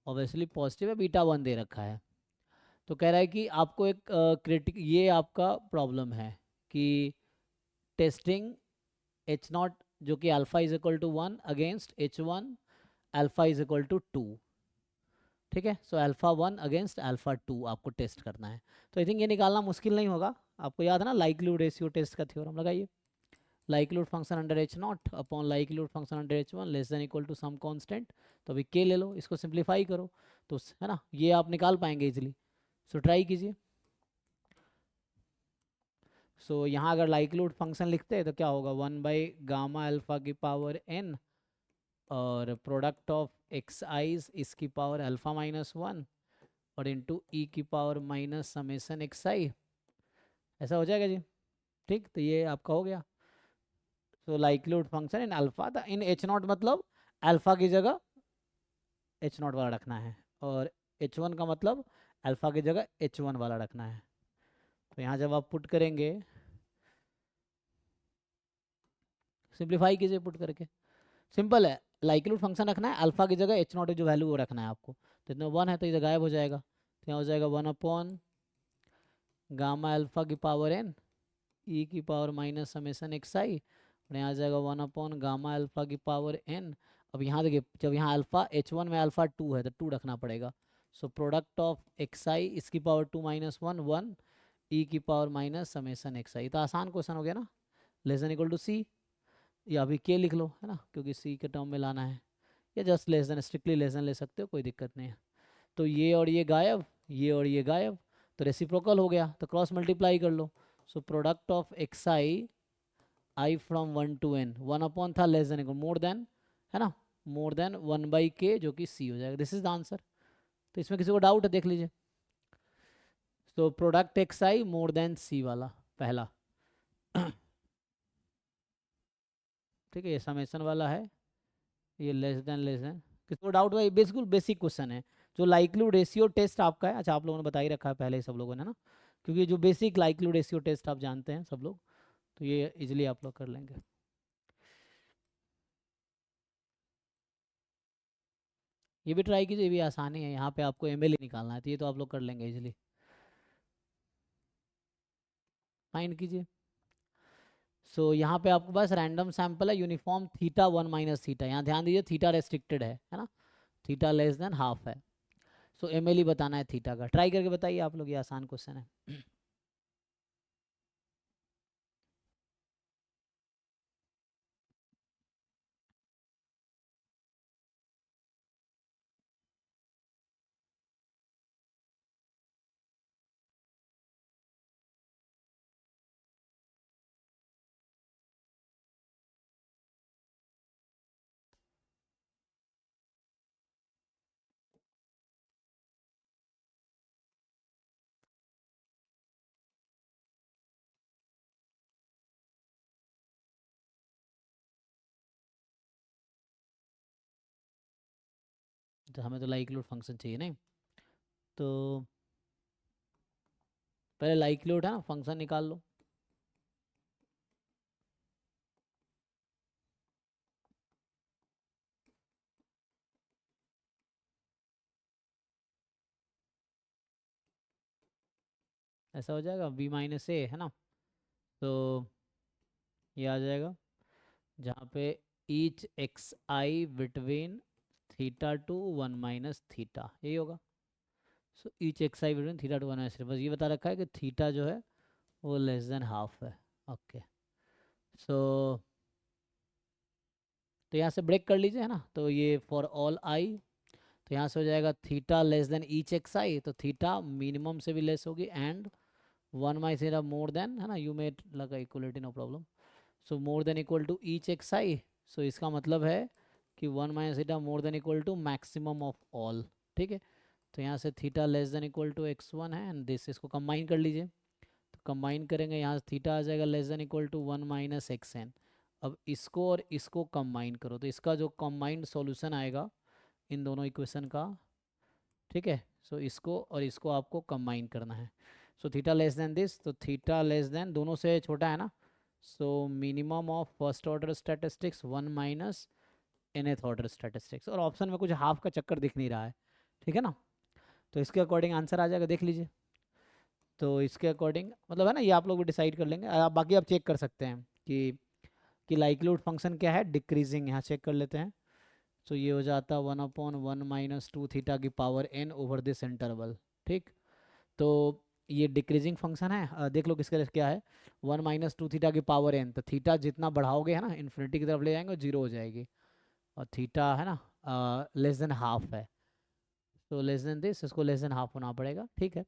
ऑब्वियसली पॉजिटिव है, बीटा 1 दे रखा है. तो कह रहा है कि आपको एक ये आपका प्रॉब्लम है कि टेस्टिंग H0 जो कि alpha is equal to 1 against H1 alpha is equal to 2. ठीक है. सो अल्फा 1 अगेंस्ट अल्फा 2 आपको टेस्ट करना है. तो आई थिंक ये निकालना मुश्किल नहीं होगा. आपको याद है ना लाइक्लीहुड रेशियो टेस्ट का थ्योरम, लगाइए. Likelihood function under H0 upon likelihood function under H1 less than equal to some constant. तो अभी k ले लो, इसको सिंप्लीफाई करो, तो है ना, ये आप निकाल पाएंगे इजीली. सो ट्राई कीजिए. सो यहाँ अगर लाइक्लीहुड फंक्शन लिखते हैं तो क्या होगा, 1 बाई गामा अल्फा की पावर n और प्रोडक्ट ऑफ एक्स आईज इसकी पावर अल्फा -1 और इंटू ई की पावर माइनस समेसन एक्स आई. ऐसा हो जाएगा जी. ठीक, तो ये आपका हो गया. So likelihood function in alpha in H naught, मतलब अल्फा की जगह एच नॉट वाला रखना है, और एच वन का मतलब अल्फा की जगह एच वन वाला रखना है। तो यहाँ जब आप पुट करेंगे, सिंप्लीफाई कीजिए पुट करके, सिंपल है। लाइक्लीहुड फंक्शन रखना है, अल्फा की जगह एच नॉट जो वैल्यू वो रखना है आपको। तो इतना वन है तो इधर गायब हो जाएगा, तो यहाँ हो जाएगा 1 गामा अल्फा की पावर n ई की power minus summation X I, और यहाँ आ जाएगा 1 गामा अल्फा की पावर n। अब यहाँ देखिए, जब यहाँ अल्फा एच वन में अल्फा 2 है तो 2 रखना पड़ेगा। So product of X I इसकी पावर 2 माइनस 1 ई की power minus summation X I. तो आसान क्वेश्चन हो गया ना, less than equal to C, या अभी के लिख लो है ना, क्योंकि सी के टर्म में लाना है, या just less than, strictly less than ले सकते हो, कोई दिक्कत नहीं है। तो ये और ये गायब, ये और ये गायब, तो रेसिप्रोकल हो गया, तो क्रॉस मल्टीप्लाई कर लो। So product of X I from 1 to n, 1 था less than equal more than, है ना, मोर देन 1/k जो कि सी हो जाएगा। This is the answer. तो इसमें किसी को डाउट है देख लीजिए। तो प्रोडक्ट एक्स आई मोर देन सी वाला पहला, ठीक है, ये समेसन वाला है, ये लेस देन। किसी को डाउट भाई? बिल्कुल बेसिक क्वेश्चन है, जो लाइक्लीहुड रेशियो टेस्ट आपका है। अच्छा, आप लोगों ने बता ही रखा है पहले ही सब लोगों ने ना, क्योंकि जो बेसिक लाइक्लीहुड रेशियो टेस्ट आप जानते हैं सब लोग, तो ये इजीली आप लोग कर लेंगे। ये भी ट्राई कीजिए, ये भी आसानी है, यहाँ पे आपको एमएल ही निकालना है, तो ये तो आप लोग कर लेंगे इजीली। फाइंड कीजिए। सो यहाँ पे आपके पास रैंडम सैंपल है, यूनिफॉर्म थीटा 1 माइनस थीटा, यहाँ ध्यान दीजिए थीटा रेस्ट्रिक्टेड है ना, थीटा लेस देन हाफ है। सो एमएल ही बताना है थीटा का। ट्राई करके बताइए आप लोग, ये आसान क्वेश्चन है। तो हमें तो लाइक्लीहुड फंक्शन चाहिए नहीं, तो पहले लाइक्लीहुड है ना फंक्शन निकाल लो। ऐसा हो जाएगा b माइनस ए, है ना, तो ये आ जाएगा जहाँ पे each X I between theta to 1 minus theta, यही होगा। So each X I between theta to 1 minus theta, बस ये बता रखा है कि थीटा जो है वो लेस देन हाफ है। ओके, सो तो यहाँ से ब्रेक कर लीजिए, है ना, तो ये फॉर ऑल आई, तो यहाँ से हो जाएगा theta less than each X I, तो थीटा मिनिमम से भी लेस होगी, and 1 minus theta more than, है ना, यू में लगा equality, no problem. So more than equal to each X I, so इसका मतलब है कि 1 minus theta more than equal to maximum of all, ठीक है। तो यहाँ से theta less than equal to x1 है, एंड दिस, इसको कंबाइन कर लीजिए, तो कंबाइन करेंगे यहाँ से थीटा आ जाएगा less than equal to 1 minus xn। अब इसको और इसको कंबाइन करो, तो इसका जो कंबाइंड सॉल्यूशन आएगा इन दोनों इक्वेशन का, ठीक है, सो इसको और इसको आपको कंबाइन करना है। So theta less then this, तो थीटा लेस देन दोनों से छोटा है ना, so minimum of first order statistics 1 minus nth order statistics, और ऑप्शन में कुछ हाफ का चक्कर दिख नहीं रहा है, ठीक है ना, तो इसके अकॉर्डिंग आंसर आ जाएगा, देख लीजिए। तो इसके अकॉर्डिंग मतलब है ना, ये आप लोग भी डिसाइड कर लेंगे, आप बाकी आप चेक कर सकते हैं कि लाइक्लीहुड फंक्शन क्या है, डिक्रीजिंग, यहाँ चेक कर लेते हैं। तो ये हो जाता 1/1 माइनस 2 थीटा की power n over this interval, ठीक। तो ये डिक्रीजिंग फंक्शन है, देख लो किसके क्या है, 1 माइनस 2 थीटा की पावर n, तो थीटा जितना बढ़ाओगे है ना इन्फिनिटी की तरफ ले जाएंगे, जीरो हो जाएगी, और थीटा है ना लेस देन हाफ है, तो लेस देन दिस, इसको लेस देन हाफ होना पड़ेगा, ठीक है।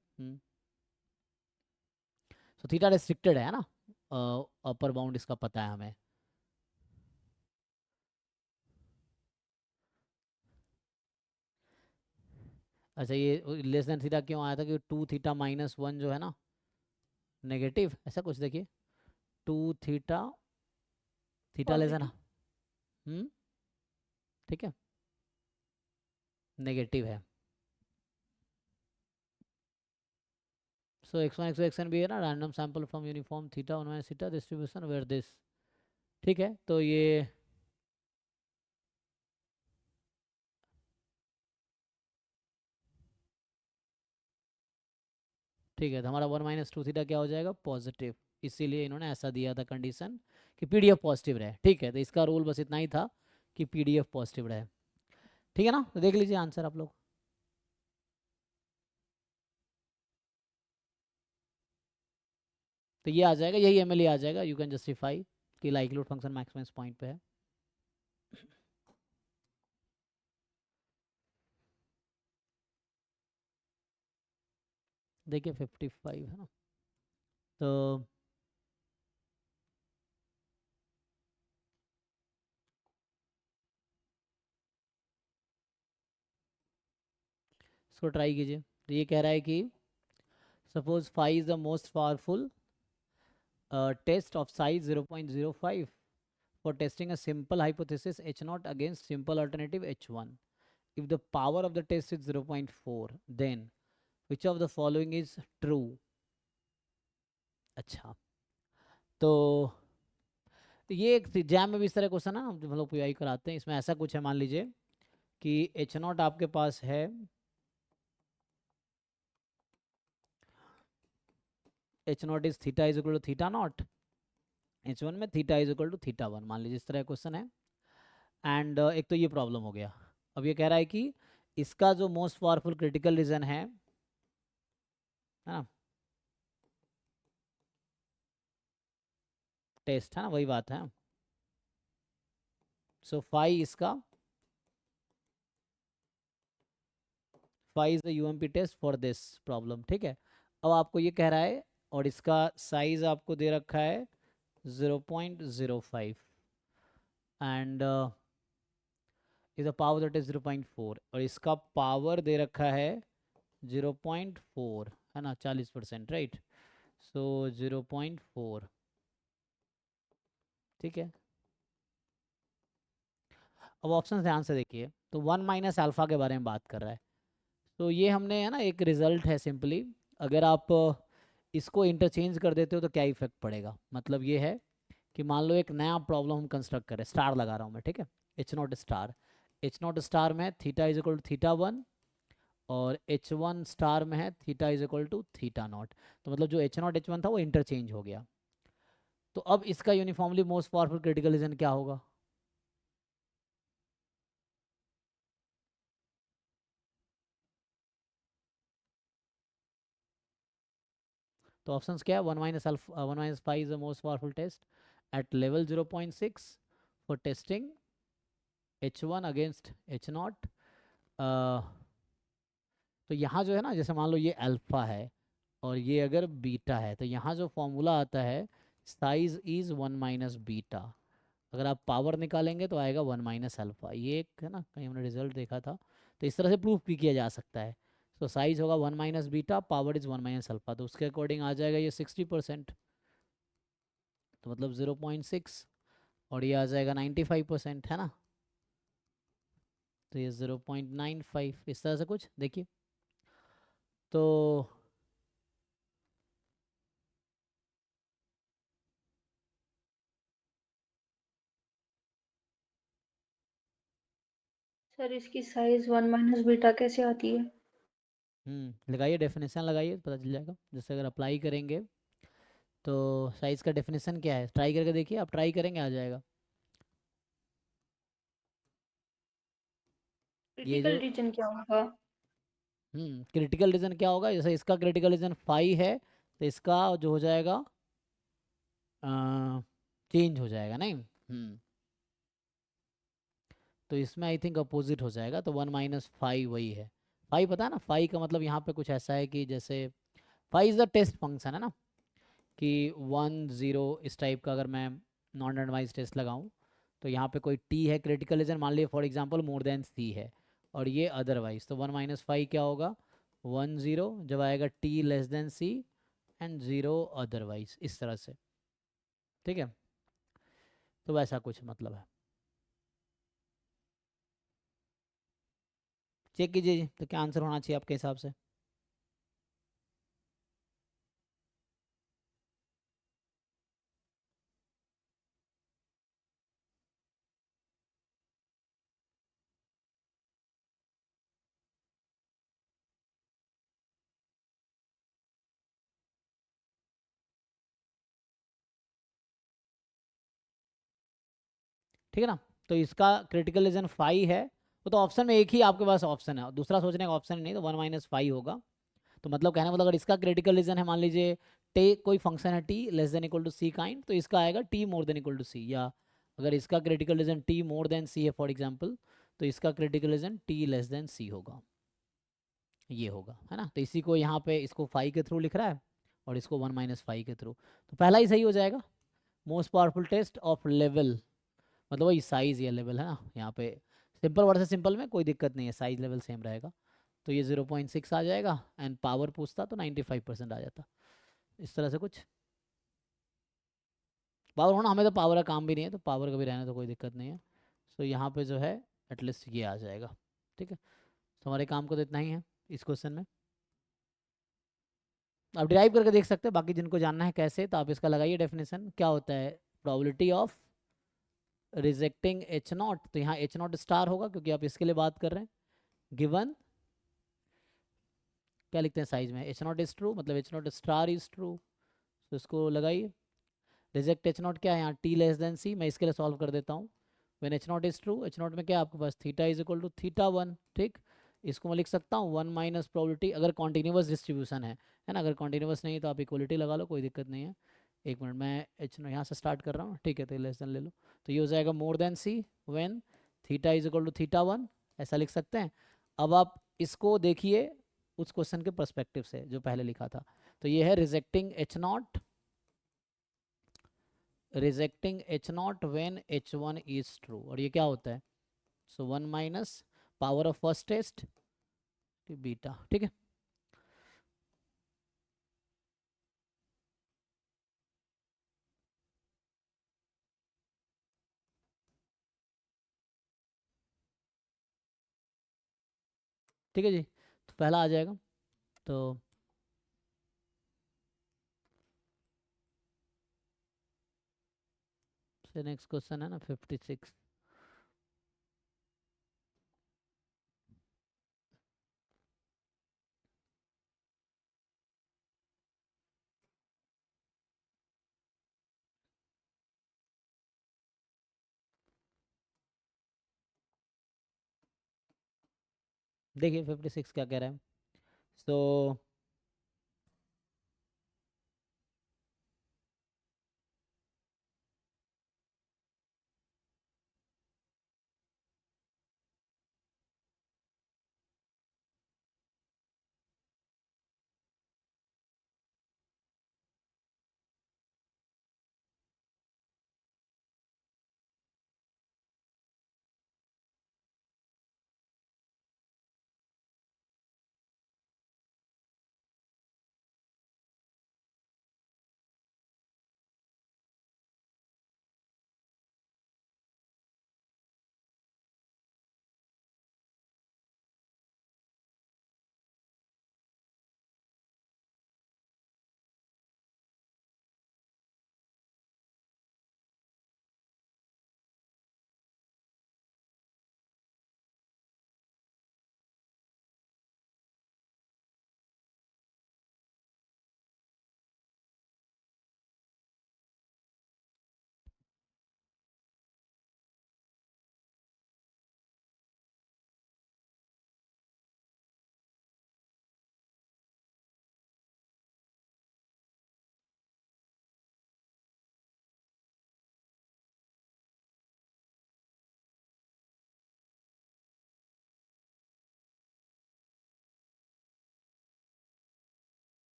सो थीटा रेस्ट्रिक्टेड है ना, अपर बाउंड इसका पता है हमें। अच्छा, ये लेस देन थीटा क्यों आया था, कि 2 थीटा माइनस 1 जो है ना नेगेटिव, ऐसा कुछ देखिए, 2 थीटा, थीटा लेस है ना, Positive. ठीक है, नेगेटिव है। सो x1 x2 xn भी है ना, random sample from uniform theta 1 minus theta distribution where this, ठीक है। तो ये ठीक है, तो हमारा 1 माइनस 2 थीटा क्या हो जाएगा, पॉजिटिव। इसीलिए इन्होंने ऐसा दिया था कंडीशन कि पीडीएफ पॉजिटिव रहे, ठीक है। तो इसका रूल बस इतना ही था कि पीडीएफ पॉजिटिव रहे, ठीक है ना। तो देख लीजिए आंसर आप लोग। तो ये आ जाएगा, यही एमएलए आ जाएगा, यू कैन जस्टिफाई कि लाइक्लीहुड फंक्शन मैक्सिमम पॉइंट पे है। देखिए 55 है ना, तो इसको ट्राई कीजिए। तो ये कह रहा है कि suppose five is the most powerful test of size 0.05 for testing a simple hypothesis h0 against simple alternative h1. If the power of the test is 0.4, then which of the following is true? अच्छा, तो ये एक exam में भी इस तरह question है, हम लोग पीआई कराते हैं। इसमें ऐसा कुछ है, मान लीजिए कि h0 आपके पास है, h0 is theta is equal to theta not, h1 में theta is equal to theta 1, मान लीजिए इस तरह क्वेश्चन है। एंड एक तो ये प्रॉब्लम हो गया। अब ये कह रहा है कि इसका जो मोस्ट पावरफुल क्रिटिकल रीजन है ना, टेस्ट है ना, वही बात है। सो फाई इसका, phi is the UMP test for this problem, ठीक है। अब आपको ये कह रहा है, और इसका साइज आपको दे रखा है 0.05 and is the power that is 0.4, और इसका पावर दे रखा है 0.4 है ना, 40%, राइट। सो 0.4, ठीक है। अब ऑप्शन ध्यान से देखिए, तो 1 माइनस अल्फा के बारे में बात कर रहा है। तो ये हमने है ना, एक रिजल्ट है सिंपली, अगर आप इसको इंटरचेंज कर देते हो तो क्या इफेक्ट पड़ेगा। मतलब ये है कि मान लो एक नया प्रॉब्लम हम कंस्ट्रक्ट करें, स्टार लगा रहा हूँ मैं, ठीक है, h0 स्टार, h0 स्टार में theta is equal to theta 1, और h1 स्टार में है theta is equal to theta not. तो मतलब जो h0 h1 था वो इंटरचेंज हो गया। तो अब इसका uniformly most powerful critical region क्या होगा। तो ऑप्शंस क्या है, 1 minus alpha 1 minus pi is the most powerful test at level 0.6 for testing h1 against h0। तो यहाँ जो है ना, जैसे मान लो ये अल्फा है और ये अगर बीटा है, तो यहाँ जो फॉर्मूला आता है साइज इज 1 माइनस बीटा। अगर आप पावर निकालेंगे तो आएगा 1 माइनस अल्फा। ये एक है ना, कहीं हमने रिजल्ट देखा था, तो इस तरह से प्रूफ भी किया जा सकता है। तो साइज होगा 1 minus beta, power is 1 minus alpha, तो उसके अकॉर्डिंग आ जाएगा ये 60%, तो मतलब 0.6, और ये आ जाएगा 95%, है ना, तो ये 0.95, इस तरह से कुछ देखिए। तो सर इसकी साइज 1 माइनस बीटा कैसे आती है? लगाइए, डेफिनेशन लगाइए, पता चल जाएगा। जैसे अगर अप्लाई करेंगे तो साइज का डेफिनेशन क्या है, ट्राई करके देखिए, आप ट्राई करेंगे आ जाएगा। ये क्रिटिकल जो रीजन क्या होगा? क्रिटिकल रीजन क्या होगा, जैसे इसका क्रिटिकल रीजन 5 है, तो इसका जो हो जाएगा चेंज हो जाएगा, नहीं। तो इसमें आई थिंक अपोजिट हो जाएगा, तो 1 माइनस 5 वही है। 5 पता है ना, 5 का मतलब यहाँ पे कुछ ऐसा है कि जैसे 5 इज द टेस्ट फंक्शन है ना, कि 1 0 इस टाइप का अगर मैं नॉन रैंडमाइज टेस्ट लगाऊं, तो यहाँ पे कोई टी है क्रिटिकल रीजन, मान लीजिए for example more than C है, और ये अदरवाइज, तो 1 माइनस 5 क्या होगा, 1 0 जब आएगा T less than C and 0 otherwise, इस तरह से, ठीक है। तो वैसा कुछ मतलब है। चेक कीजिए जी, तो क्या आंसर होना चाहिए आपके हिसाब से? ठीक है ना? तो इसका क्रिटिकल रीजन 5 है। वो तो ऑप्शन में एक ही आपके पास ऑप्शन है, दूसरा सोचने का ऑप्शन नहीं, तो 1 - 5 होगा। तो मतलब कहने का मतलब अगर इसका क्रिटिकल रीजन है, मान लीजिए टे कोई फंक्शन है T less than equal to C kind, तो इसका आएगा T more than equal to C. या अगर इसका critical region T more than C है फॉर एग्जांपल, तो इसका critical region T less than C होगा, ये होगा, है ना? तो इसी को यहाँ पे इसको 5 के थ्रू लिख रहा है और इसको 1 - 5 के थ्रू, तो पहला ही सही हो जाएगा। Most powerful test of level, मतलब वही साइज या लेवल है ना, यहाँ पे सिंपल वर्ड से सिंपल में कोई दिक्कत नहीं है, साइज लेवल सेम रहेगा। तो ये 0.6 आ जाएगा, एंड पावर पूछता तो 95% आ जाता, इस तरह से कुछ। पावर होना, हमें तो पावर का काम भी नहीं है, तो पावर का भी रहने तो कोई दिक्कत नहीं है। तो यहाँ पे जो है एटलीस्ट ये आ जाएगा। ठीक है, तो हमारे काम को तो इतना ही है इस क्वेश्चन में। आप डिराइव करके देख सकते हैं, बाकी जिनको जानना है कैसे, तो आप इसका लगाइए डेफिनेशन। क्या होता है probability of rejecting H not, तो यहाँ एच नॉट स्टार होगा क्योंकि आप इसके लिए बात कर रहे हैं। गिवन क्या लिखते हैं साइज में, एच नॉट इज ट्रू, मतलब H not star is true, तो इसको लगाइए। रिजेक्ट एच नॉट क्या है यहाँ, टी लेस देन सी, मैं इसके लिए सॉल्व कर देता हूँ। When H naught is true, H naught में क्या है आपके पास, theta is equal to theta 1। ठीक, इसको मैं लिख सकता हूँ 1 माइनस प्रोबेबिलिटी, अगर कॉन्टिन्यूस डिस्ट्रीब्यूशन है ना, अगर कॉन्टिन्यूस नहीं है तो आप इक्वलिटी लगा लो, कोई दिक्कत नहीं है। एक मिनट, मैं एच यहाँ से स्टार्ट कर रहा हूँ, ठीक है, तो लेस देन ले लो, तो ये हो जाएगा more than C when theta is equal to theta 1, ऐसा लिख सकते हैं। अब आप इसको देखिए उस क्वेश्चन के पर्सपेक्टिव से जो पहले लिखा था, तो ये है rejecting H not, rejecting H not when h1 is true, और ये क्या होता है, so 1 minus power of first test beta. ठीक है, ठीक है जी, तो पहला आ जाएगा। तो नेक्स्ट क्वेश्चन है ना 56। देखिए 56 क्या कह रहा है। सो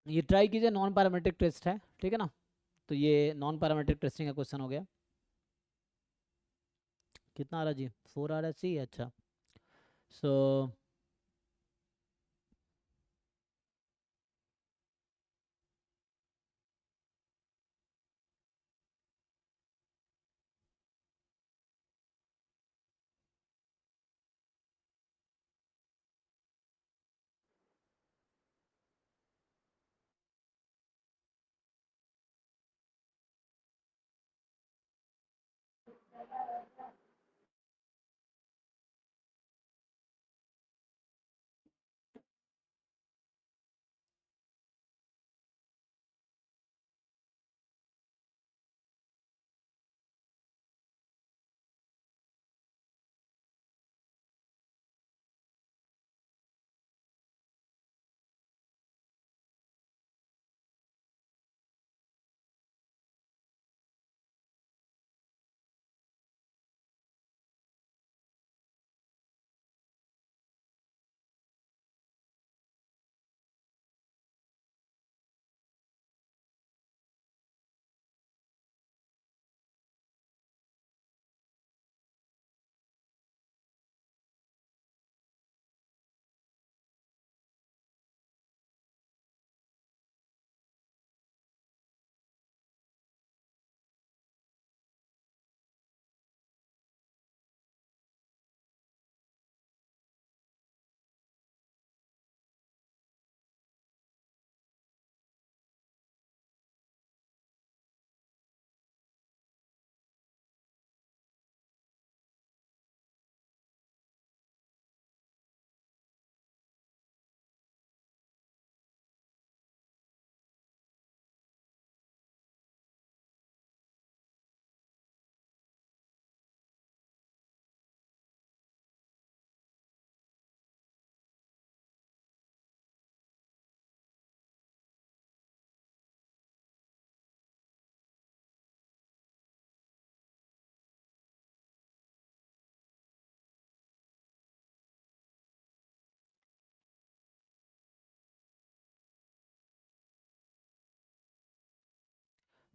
ये ट्राई कीजिए, नॉन पैरामीट्रिक टेस्ट है, ठीक है ना। तो ये नॉन पैरामीट्रिक टेस्टिंग का क्वेश्चन हो गया। कितना आ रहा जी? 4 आ रहा है, सी, अच्छा। सो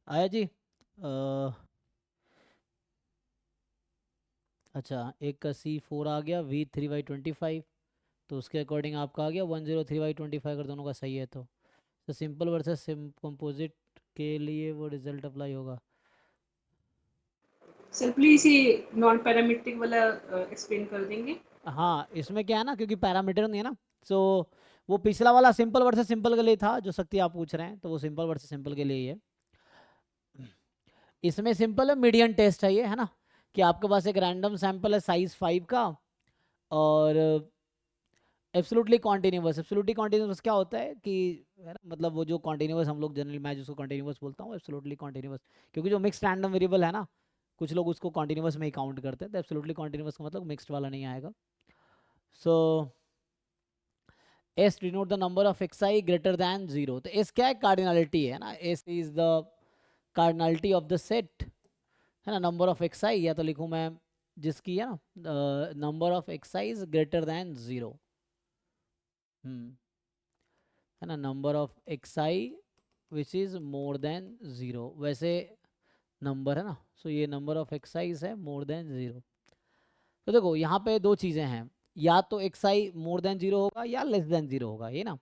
आया जी? अच्छा, एक का C4 आ गया, V3/25, तो उसके अकॉर्डिंग आपका आ गया 103/25, अगर दोनों का सही है तो सिंपल वर्सेस कंपोजिट के लिए वो रिजल्ट अप्लाई होगा। सर प्लीज ये नॉन पैरामीट्रिक वाला एक्सप्लेन कर देंगे। हाँ, इसमें क्या है ना, क्योंकि पैरामीटर नहीं है ना, सो वो पिछला वाला सिंपल वर्सेस सिंपल के लिए था, जो शक्ति आप पूछ रहे हैं, तो वो सिंपल वर्सेस सिंपल के लिए ही है। इसमें सिंपल है, मीडियन टेस्ट है ये, है ना, कि आपके पास एक रैंडम सैंपल है साइज 5 का, और एब्सोल्युटली कॉन्टिन्यूअस। एब्सोल्युटली कॉन्टिन्यूअस क्या होता है कि, है ना, मतलब वो जो कॉन्टिन्यूअस हम लोग जनरली, मैं जिसको कॉन्टिन्यूअस बोलता हूँ, एब्सोल्युटली कॉन्टिन्यूअस, क्योंकि जो मिक्स्ड रैंडम वेरिएबल है ना, कुछ लोग उसको कॉन्टिन्यूअस में ही काउंट करते हैं, तो एब्सोल्युटली कॉन्टिन्यूअस का मतलब मिक्स्ड वाला नहीं आएगा। So S denote the number of xi greater than 0। तो एस क्या है? कार्डिनलिटी है ना, S is the cardinality of the set, है ना, नंबर ऑफ xi, या तो लिखूँ मैं जिसकी है ना number of xi is greater than 0, है ना, number of xi which is more than 0, वैसे नंबर है ना, सो ये नंबर ऑफ xi है मोर देन 0। तो देखो यहाँ पे दो चीज़ें हैं, या तो xi मोर देन 0 होगा या लेस देन 0 होगा, ये ना,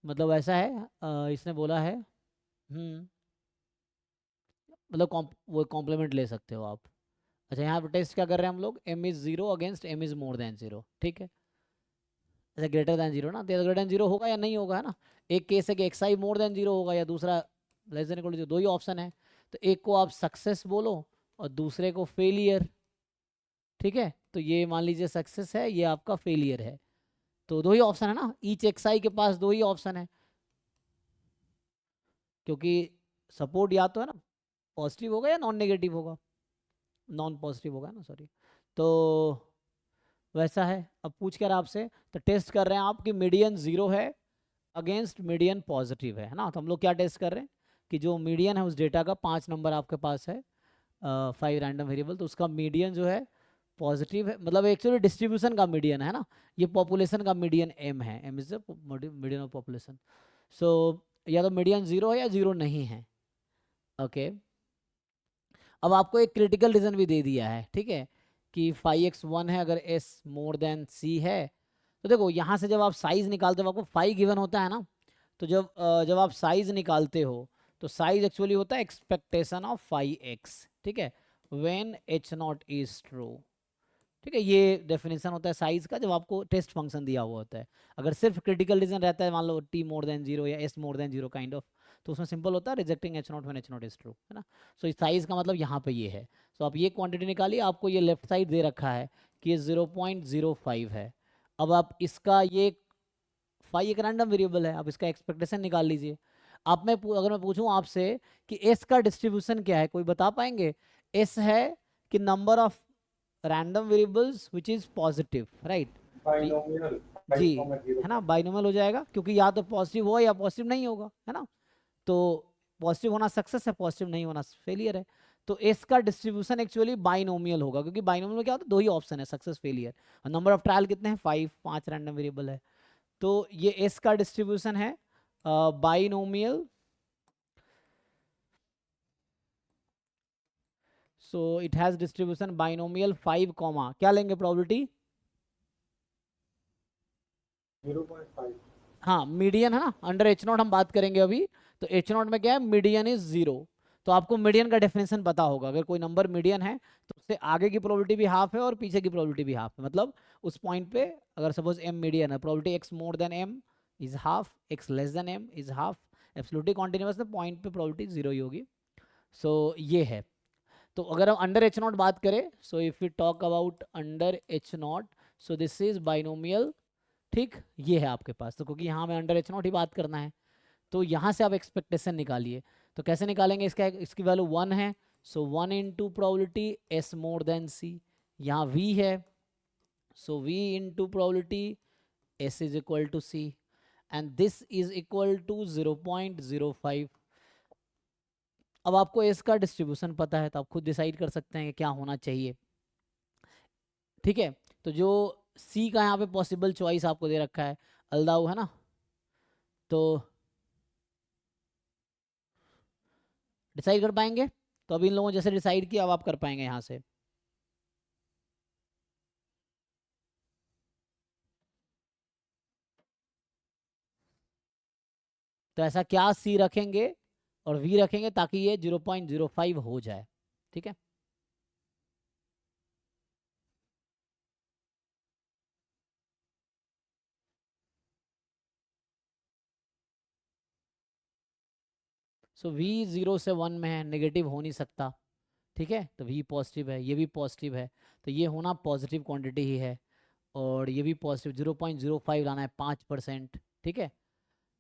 मतलब ऐसा है, इसने बोला है, मतलब वो कॉम्प्लीमेंट ले सकते हो आप। अच्छा, यहाँ पे टेस्ट क्या कर रहे हैं हम लोग? m is 0 against m is more than 0, ठीक है, ऐसा ग्रेटर देन 0 ना, तो ग्रेटर देन 0 होगा या नहीं होगा, है ना। एक केस है कि xi मोर देन 0 होगा, या दूसरा लेस देन इक्वल टू 0, दो ही ऑप्शन है, तो एक को आप सक्सेस बोलो और दूसरे को फेलियर, ठीक है। तो ये मान लीजिए सक्सेस है, ये आपका फेलियर है, तो दो ही ऑप्शन है ना, ईच xi के पास दो ही ऑप्शन है, क्योंकि सपोर्ट या तो है ना पॉजिटिव होगा या नॉन नेगेटिव होगा, नॉन पॉजिटिव होगा ना, सॉरी। तो वैसा है। अब पूछ कर आपसे, तो टेस्ट कर रहे हैं आप कि मीडियन 0 है अगेंस्ट मीडियन पॉजिटिव है ना। तो हम लोग क्या टेस्ट कर रहे हैं कि जो मीडियन है उस डेटा का, 5 नंबर आपके पास है, 5 रैंडम वेरिएबल, तो उसका मीडियन जो है पॉजिटिव है, मतलब एक्चुअली डिस्ट्रीब्यूशन का मीडियन है ना, ये पॉपुलेशन का मीडियन m है, m is the median of population. So या तो मीडियन 0 है या 0 नहीं है। ओके अब आपको एक क्रिटिकल रीजन भी दे दिया है, ठीक है, कि 5x1 है अगर s मोर देन c है। तो देखो यहाँ से जब आप साइज निकालते हो आपको 5 गिवन होता है ना, तो जब आप साइज निकालते हो तो साइज एक्चुअली होता है एक्सपेक्टेशन ऑफ 5x, ठीक है, व्हेन h0 इज ट्रू, ठीक है। ये डेफिनेशन होता है साइज का जब आपको टेस्ट फंक्शन दिया हुआ होता है। अगर सिर्फ क्रिटिकल रीजन रहता है, मान लो t मोर देन 0 या s more than 0 kind of, तो उसमें सिंपल होता है rejecting h0 when h0 is true, है ना। सो इस साइज का मतलब यहाँ पे ये है। सो आप ये क्वांटिटी निकालिए, आपको ये लेफ्ट साइड दे रखा है कि ये 0.05 है। अब आप इसका ये फाई एक रैंडम वेरिएबल है, आप इसका एक्सपेक्टेशन निकाल लीजिए। अगर मैं पूछूं आपसे कि एस का डिस्ट्रीब्यूशन क्या है, कोई बता पाएंगे? एस है कि number of random variables which is positive, right? Binomial जी, है ना, बाइनोमियल हो जाएगा क्योंकि या तो पॉजिटिव हो या पॉजिटिव नहीं होगा, है ना। तो पॉजिटिव होना सक्सेस है, पॉजिटिव नहीं होना फेलियर है। तो एस का डिस्ट्रीब्यूशन एक्चुअली बाइनोमियल होगा, क्योंकि बाइनोमियल में क्या होता है, दो ही ऑप्शन है, सक्सेस फेलियर। और नंबर ऑफ ट्रायल कितने हैं? 5 रैंडम वेरिएबल है। तो ये एस का डिस्ट्रीब्यूशन है binomial. So it has distribution binomial 5 comma क्या लेंगे प्रोबेबिलिटी? 0.5। हाँ मीडियन है ना, अंडर एच नॉट हम बात करेंगे अभी। तो एच नॉट में क्या है, मीडियन इज 0। तो आपको मीडियन का डेफिनेशन पता होगा, अगर कोई नंबर मीडियन है तो उससे आगे की प्रोबेबिलिटी भी हाफ है और पीछे की प्रोबेबिलिटी भी हाफ है। मतलब उस पॉइंट पे अगर सपोज m मीडियन है, probability x more than m is half, x less than m is half. Absolutely continuous point पे प्रोबेबिलिटी 0 ही होगी। सो ये है। तो अगर हम अंडर एच नॉट बात करें, so if you talk about under H not, so this is binomial, ठीक, ये है आपके पास। तो क्योंकि यहाँ में अंडर एच नॉट ही बात करना है, तो यहाँ से आप एक्सपेक्टेशन निकालिए। तो कैसे निकालेंगे? इसकी वैल्यू 1 है, so 1 into probability S more than C. यहाँ v है, so v into probability S is equal to C, and this is equal to 0.05। अब आपको एस का डिस्ट्रीब्यूशन पता है तो आप खुद डिसाइड कर सकते हैं कि क्या होना चाहिए, ठीक है। तो जो सी का यहाँ पे पॉसिबल चॉइस आपको दे रखा है अल्दाउ, है ना, तो डिसाइड कर पाएंगे? तो अभी इन लोगों जैसे डिसाइड किया अब आप कर पाएंगे यहाँ से। तो ऐसा क्या सी रखेंगे और वी रखेंगे ताकि ये 0.05 हो जाए, ठीक है। सो v 0 से 1 में है, नेगेटिव हो नहीं सकता, ठीक है। तो v पॉजिटिव है, ये भी पॉजिटिव है, तो ये होना पॉजिटिव क्वांटिटी ही है। और ये भी पॉजिटिव 0.05 लाना है, 5%, ठीक है।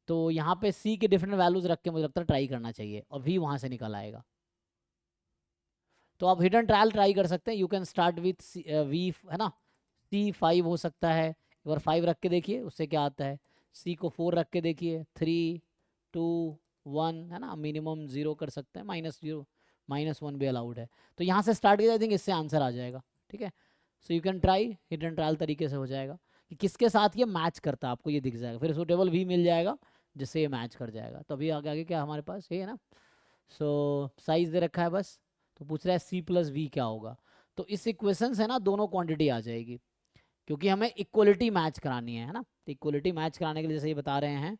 तो यहाँ पे c के डिफरेंट वैल्यूज रख के मुझे लगता है ट्राई करना चाहिए और v वहाँ से निकल आएगा। तो आप हिडन ट्रायल ट्राई कर सकते हैं। You can start with v, है ना, c 5 हो सकता है, एक बार 5 रख के देखिए उससे क्या आता है। c को 4 रख के देखिए, 3 2 1, है ना, मिनिमम 0 कर सकते हैं, -0 -1 भी अलाउड है। तो यहाँ से स्टार्ट किया, आई थिंक इससे आंसर आ जाएगा, ठीक है। So you can try, hidden trial तरीके से हो जाएगा कि किसके साथ ये मैच करता है, आपको ये दिख जाएगा, फिर सूटेबल भी मिल जाएगा जिससे ये मैच कर जाएगा। तो अभी आगे आगे क्या हमारे पास ये है ना, सो साइज दे रखा है बस। तो पूछ रहा है c प्लस वी क्या होगा। तो इस इक्वेशन से ना दोनों क्वांटिटी आ जाएगी, क्योंकि हमें इक्वलिटी मैच करानी है ना। तो इक्वलिटी मैच कराने के लिए जैसे ये बता रहे हैं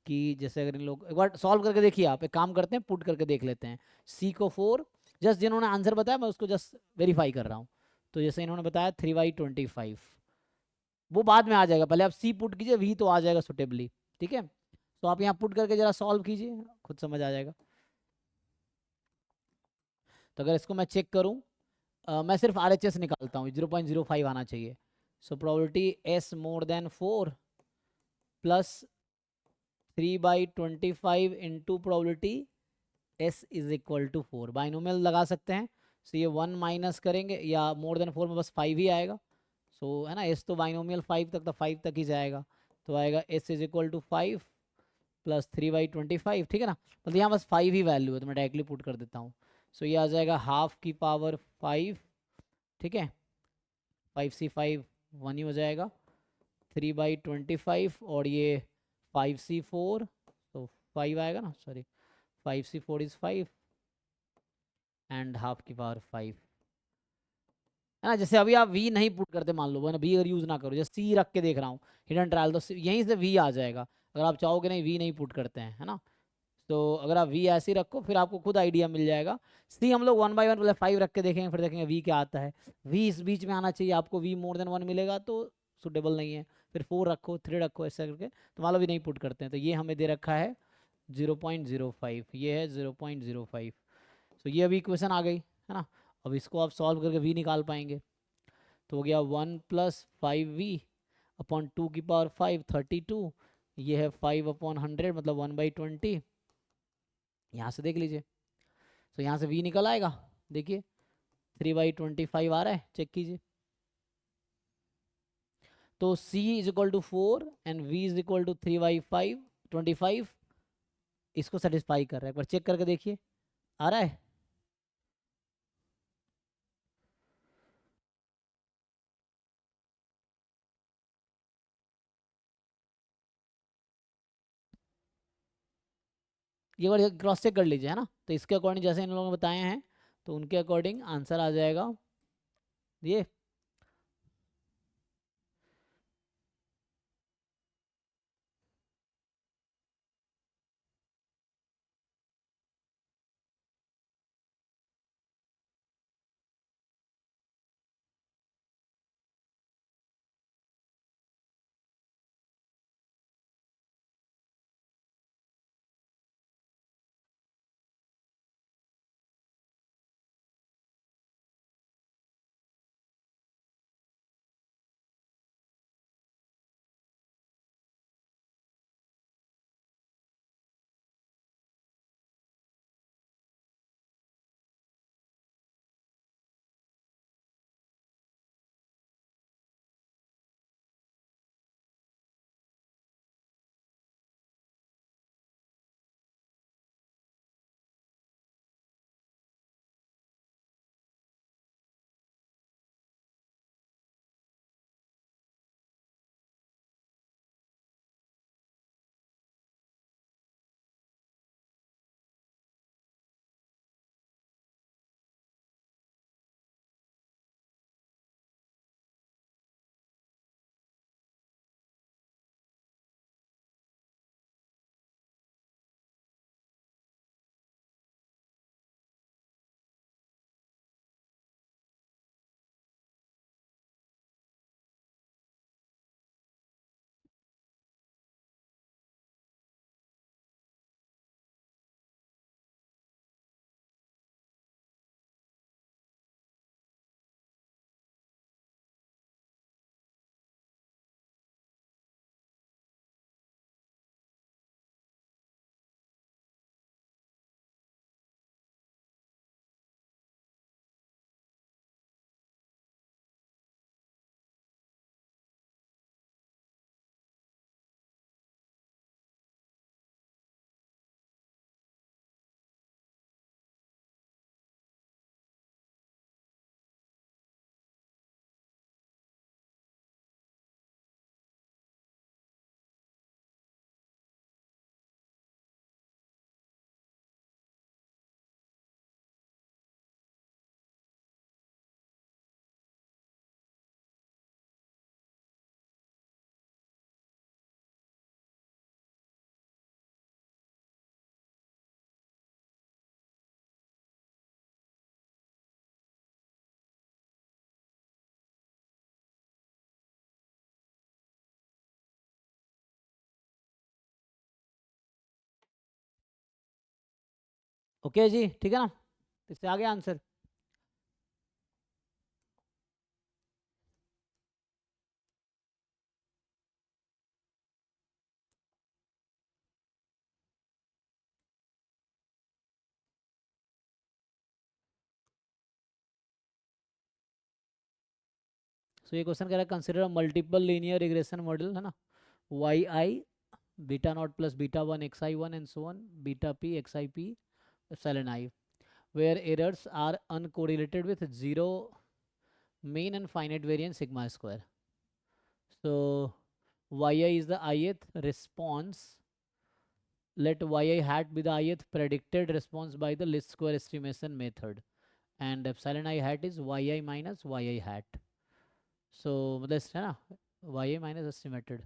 कि जैसे अगर इन लोग एक बार सॉल्व करके देखिए, आप एक काम करते हैं, पुट करके देख लेते हैं। c को 4, जस्ट जिन्होंने आंसर बताया मैं उसको जस्ट वेरीफाई कर रहा हूँ। तो जैसे इन्होंने बताया 3/25, वो बाद में आ जाएगा, पहले आप c पुट कीजिए, v तो आ जाएगा सुटेबली, ठीक है। तो आप यहाँ पुट करके जरा सॉल्व कीजिए, खुद समझ आ जाएगा। तो अगर इसको मैं चेक करूँ, मैं सिर्फ RHS निकालता हूँ, 0.05 आना चाहिए। So probability s more than 4 plus 3/25 into probability s is equal to 4। Binomial लगा सकते हैं। सो ये 1 माइनस करेंगे, या मोर देन 4 में बस 5 ही आएगा। सो है ना, s तो बाइनोमियल 5 तक, तो 5 तक ही जाएगा। तो आएगा s is equal to 5 plus 3/25, ठीक है ना। मतलब यहाँ बस 5 ही वैल्यू है, तो मैं डायरेक्टली पुट कर देता हूँ। सो ये आ जाएगा हाफ की पावर 5, ठीक है, 5c5 1 ही हो जाएगा, 3/25, और ये 5c4, तो 5 आएगा ना, sorry 5c4 is 5 and half की पावर 5 है ना। जैसे अभी आप v नहीं पुट करते, मान लो v अगर यूज़ ना करो, जैसे c रख के देख रहा हूँ हिडन ट्रायल, तो यहीं से v आ जाएगा। अगर आप चाहोगे नहीं v नहीं पुट करते हैं, है ना, तो अगर आप v ऐसे ही रखो, फिर आपको खुद आइडिया मिल जाएगा। c हम लोग 1 बाई 1 पहले 5 रख के देखेंगे, फिर देखेंगे v क्या आता है। v इस बीच में आना चाहिए, आपको v मोर देन 1 मिलेगा तो सुटेबल नहीं है, फिर 4 रखो 3 रखो ऐसा करके, तो मान लो भी नहीं पुट करते हैं। तो ये हमें दे रखा है 0.05, ये है 0.05। तो ये अभी इक्वेशन आ गई, है ना। अब इसको आप सॉल्व करके v निकाल पाएंगे, तो हो गया 1 + 5v अपॉन 2 की पावर 5 32, ये है 5 अपॉन 100 मतलब 1/20। यहाँ से देख लीजिए, तो यहाँ से v निकल आएगा, देखिए 3/25 आ रहा है, चेक कीजिए। तो c is equal to 4 and v is equal to 3/25 इसको सेटिस्फाई कर रहा है। एक बार चेक करके देखिए, आ रहा है। ये बार क्रॉस चेक कर लीजिए, है ना। तो इसके अकॉर्डिंग जैसे इन लोगों ने बताए हैं, तो उनके अकॉर्डिंग आंसर आ जाएगा ये। ओके जी, ठीक है ना, इससे आगे आंसर। सो ये क्वेश्चन कह रहा है consider multiple linear regression model, है ना, Y I beta not plus beta 1 xi1 and so on beta p xip epsilon I where errors are uncorrelated with zero mean and finite variance sigma square. So yi is the ith response let yi hat be the ith predicted response by the least square estimation method and epsilon I hat is yi minus yi hat. So मतलब है ना yi minus estimated.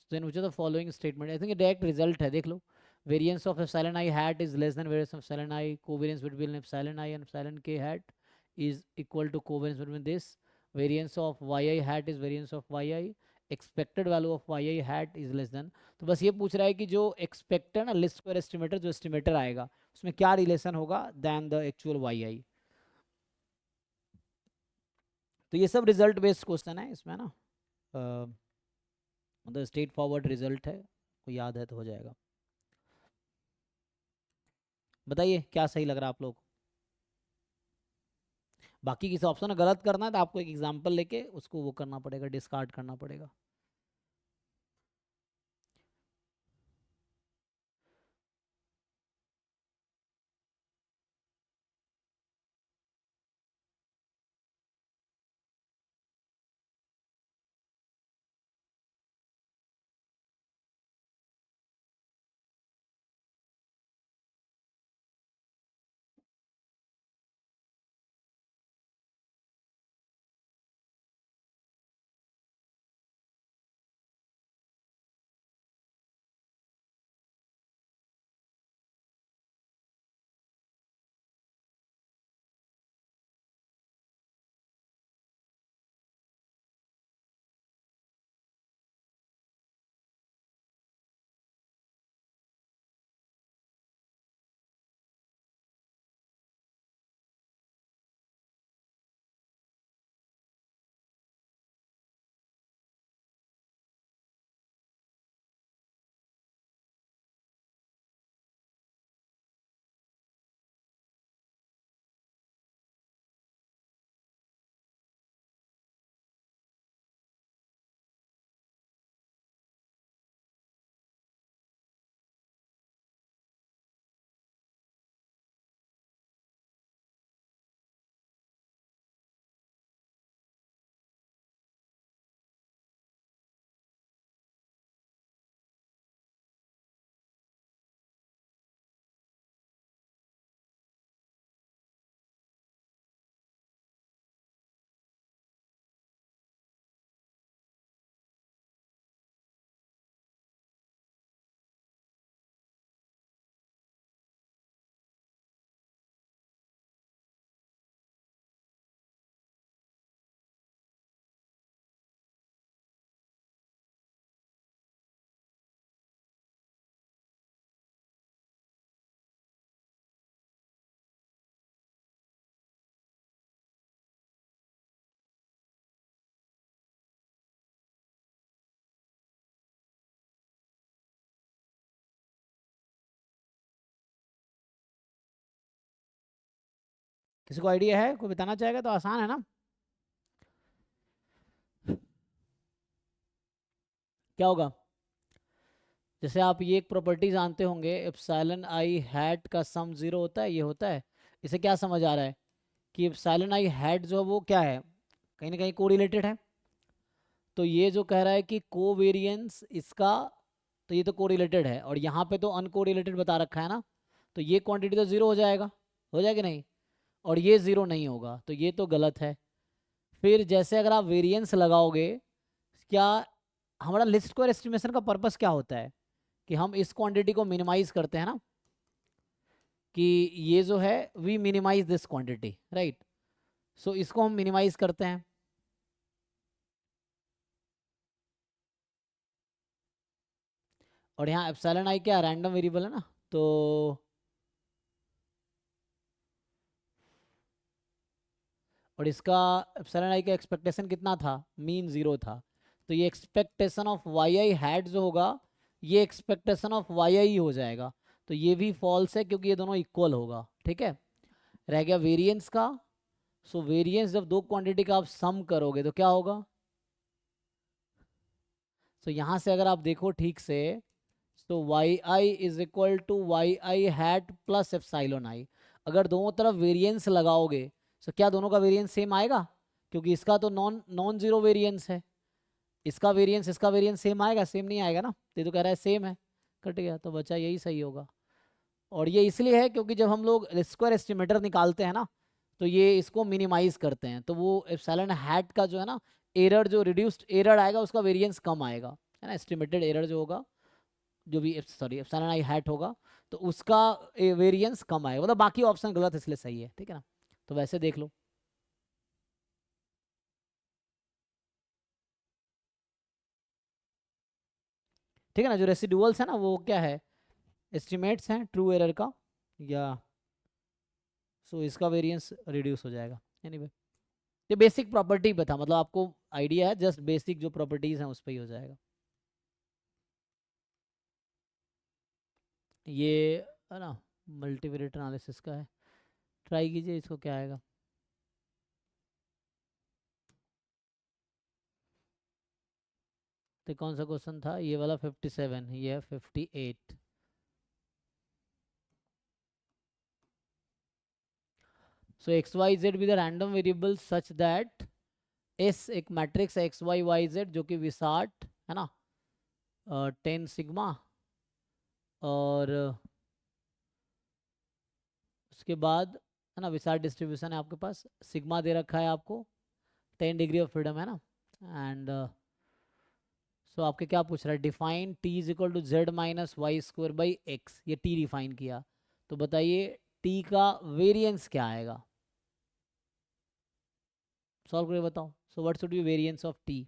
So then which of the following statement, I think direct result है, देख लो. Variance of epsilon I hat is less than variance of epsilon I. Covariance between epsilon I and epsilon k hat is equal to covariance between this. Variance of yi hat is variance of yi. Expected value of yi hat is less than. तो बस ये पूछ रहा है कि जो expected ना least square estimator जो estimator आएगा उसमें क्या relation होगा than the actual yi. तो ये सब रिजल्ट बेस्ड क्वेश्चन है इसमें ना, मतलब स्ट्रेट फॉरवर्ड रिजल्ट है, को याद है तो हो जाएगा. बताइए क्या सही लग रहा है आप लोग. बाकी किसी ऑप्शन में गलत करना है तो आपको एक एग्जांपल लेके उसको वो करना पड़ेगा, डिस्कार्ड करना पड़ेगा. किसी को आइडिया है, कोई बताना चाहेगा तो आसान है ना. क्या होगा, जैसे आप ये एक प्रॉपर्टी जानते होंगे एप्सिलॉन आई हैट का सम 0 होता है, ये होता है. इसे क्या समझ आ रहा है कि एप्सिलॉन आई हैट जो है वो क्या है, कहीं ना कहीं कोरिलेटेड है. तो ये जो कह रहा है कि कोवेरिएंस इसका, तो ये तो कोरिलेटेड है और यहाँ पे तो अनकोरिलेटेड बता रखा है ना, तो ये क्वांटिटी तो 0 हो जाएगा नहीं, और ये 0 नहीं होगा, तो ये तो गलत है. फिर जैसे अगर आप वेरिएंस लगाओगे, क्या हमारा लिस्ट स्क्वायर एस्टिमेशन का पर्पस क्या होता है कि हम इस क्वांटिटी को मिनिमाइज करते हैं ना, कि ये जो है we minimize this quantity, right. So इसको हम मिनिमाइज करते हैं. और यहाँ एप्सिलॉन आई क्या रैंडम वेरिएबल है ना, तो और इसका एप्सिलॉन आई का एक्सपेक्टेशन कितना था, मीन 0 था. तो ये expectation of Y I hat जो होगा ये एक्सपेक्टेशन ऑफ वाई आई हो जाएगा. तो ये भी फॉल्स है क्योंकि ये दोनों इक्वल होगा. ठीक है, रह गया वेरिएंस का. सो वेरिएंस जब दो क्वांटिटी का आप सम करोगे तो क्या होगा. सो यहाँ से अगर आप देखो ठीक से, तो Y I is equal to Y I hat plus epsilon I. अगर दोनों तरफ वेरिएंस लगाओगे तो क्या दोनों का वेरिएंस सेम आएगा, क्योंकि इसका तो नॉन जीरो वेरिएंस है, इसका वेरिएंस सेम आएगा, सेम नहीं आएगा ना. ये तो कह रहा है सेम है, कट गया, तो बचा यही सही होगा। और ये इसलिए है क्योंकि जब हम लोग स्क्वायर एस्टिमेटर निकालते हैं ना, तो ये इसको मिनिमाइज करते हैं, तो वो एप्सिलॉन हैट का जो है ना एरर, जो रिड्यूस्ड एरर आएगा उसका वेरिएंस कम आएगा, है ना। एस्टिमेटेड एरर जो होगा, जो भी सॉरी एप्सिलॉन आई हैट होगा, तो उसका वेरिएंस कम आएगा, मतलब बाकी ऑप्शन गलत इसलिए सही है, ठीक है ना। तो वैसे देख लो। ठीक है ना, जो रेसिडुअल्स है ना वो क्या है, एस्टिमेट्स हैं ट्रू एरर का, या सो इसका वेरिएंस रिड्यूस हो जाएगा। एनीवे ये बेसिक प्रॉपर्टी पे था, मतलब आपको आइडिया है, जस्ट बेसिक जो प्रॉपर्टीज हैं उस पर ही हो जाएगा। ये है ना मल्टीवेरिएट एनालिसिस का है, ट्राई कीजिए इसको क्या आएगा। तो कौन सा क्वेश्चन था ये वाला, 57, ये 58। So X Y Z with random variable such that S एक मैट्रिक्स है एक्स वाई वाई जेड जो कि विसार्ट है ना 10 सिग्मा, और उसके बाद है ना विसार्ट डिस्ट्रीब्यूशन है आपके पास, सिग्मा दे रखा है आपको, 10 डिग्री ऑफ फ्रीडम है ना। एंड सो आपके क्या पूछ रहा है, define T is equal to Z minus Y square by X, ये टी डिफाइन किया, तो बताइए टी का वेरिएंस क्या आएगा, सॉल्व करके बताओ। So what should be variance of T.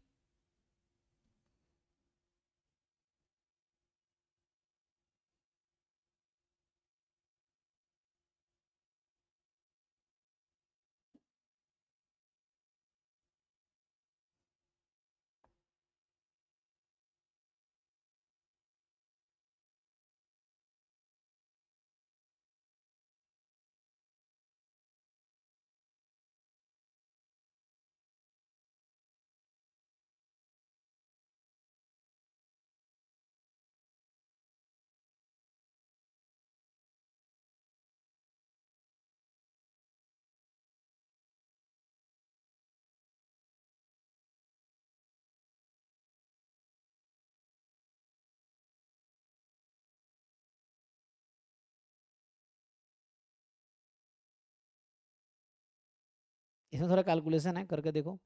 इसमें थोड़ा कैलकुलेशन है, करके देखो।